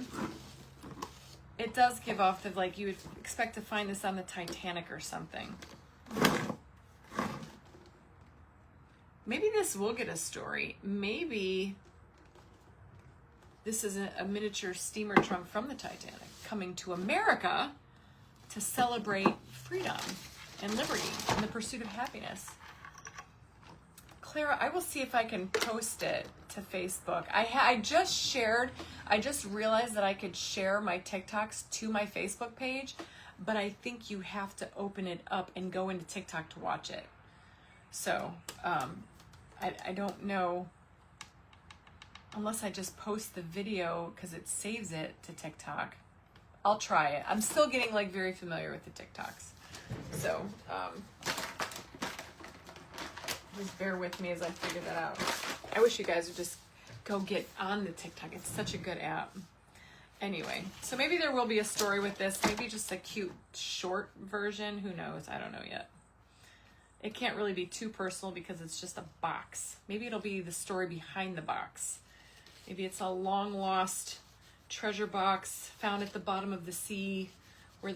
It does give off the, like, you would expect to find this on the Titanic or something. Maybe this will get a story. Maybe this is a miniature steamer trunk from the Titanic coming to America to celebrate freedom and liberty and the pursuit of happiness. Clara, I will see if I can post it to Facebook. I just realized that I could share my TikToks to my Facebook page, but I think you have to open it up and go into TikTok to watch it. So, I don't know, unless I just post the video because it saves it to TikTok. I'll try it. I'm still getting like very familiar with the TikToks. So, just bear with me as I figure that out. I wish you guys would just go get on the TikTok. It's such a good app. Anyway, so maybe there will be a story with this. Maybe just a cute short version. Who knows? I don't know yet. It can't really be too personal because it's just a box. Maybe it'll be the story behind the box. Maybe it's a long lost treasure box found at the bottom of the sea where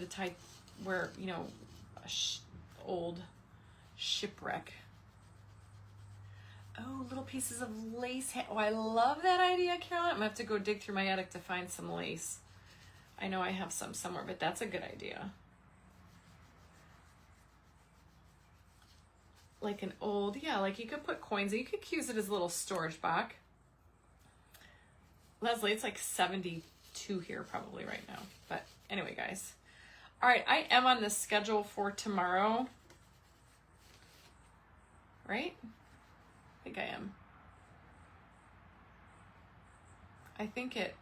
old shipwreck. Oh, little pieces of lace. Oh, I love that idea, Caroline. I'm gonna have to go dig through my attic to find some lace. I know I have some somewhere, but that's a good idea. Like an old, like you could put coins. You could use it as a little storage box. Leslie, it's like 72 here probably right now. But anyway, guys. All right, I am on the schedule for tomorrow. Right? I think I am. I think at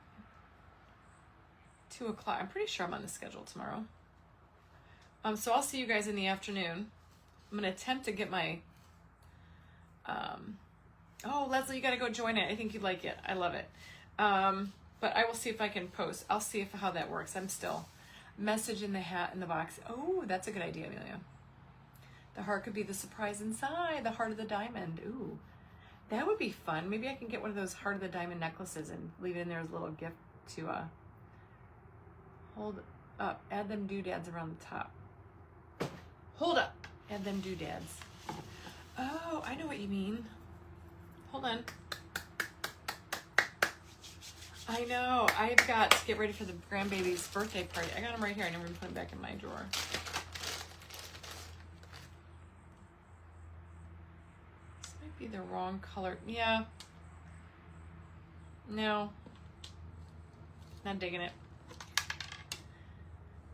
2 o'clock. I'm pretty sure I'm on the schedule tomorrow. So I'll see you guys in the afternoon. I'm going to attempt to get my... oh, Leslie, you got to go join it. I think you'd like it. I love it. But I will see if I can post. I'll see how that works. I'm still... Message in the hat in the box. Oh, that's a good idea, Amelia. The heart could be the surprise inside. The heart of the diamond. Ooh, that would be fun. Maybe I can get one of those heart of the diamond necklaces and leave it in there as a little gift to hold up. Add them doodads around the top. Hold up. Add them doodads. Oh, I know what you mean. Hold on. I know. I've got to get ready for the grandbaby's birthday party. I got them right here. I never even put them back in my drawer. This might be the wrong color. Yeah. No. Not digging it.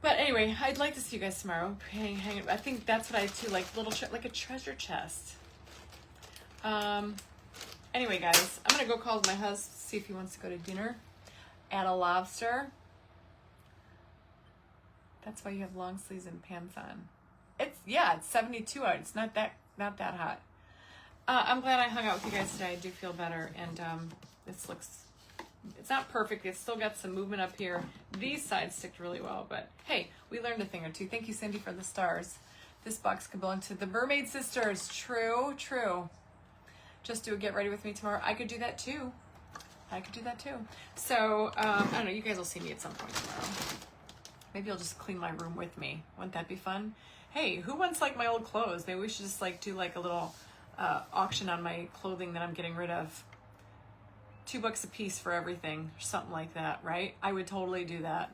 But anyway, I'd like to see you guys tomorrow. Hang. I think that's what I do, like like a treasure chest. Anyway, guys, I'm gonna go call my husband, see if he wants to go to dinner at a lobster. That's why you have long sleeves and pants on. It's 72 out. It's not that hot. I'm glad I hung out with you guys today. I do feel better, and it's not perfect. It's still got some movement up here. These sides stick really well, but hey, we learned a thing or two. Thank you, Cindy, for the stars. This box could belong to the Mermaid Sisters. True. Just do a get ready with me tomorrow. I could do that too. So, I don't know. You guys will see me at some point tomorrow. Maybe I'll just clean my room with me. Wouldn't that be fun? Hey, who wants like my old clothes? Maybe we should just like do like a little auction on my clothing that I'm getting rid of. $2 a piece for everything, or something like that, right? I would totally do that.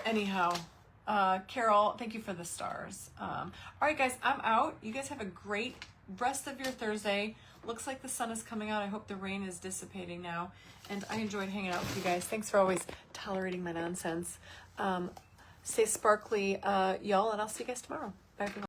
Anyhow. Carol, thank you for the stars. All right, guys, I'm out. You guys have a great rest of your Thursday. Looks like the sun is coming out. I hope the rain is dissipating now. And I enjoyed hanging out with you guys. Thanks for always tolerating my nonsense. Stay sparkly, y'all, and I'll see you guys tomorrow. Bye, everyone.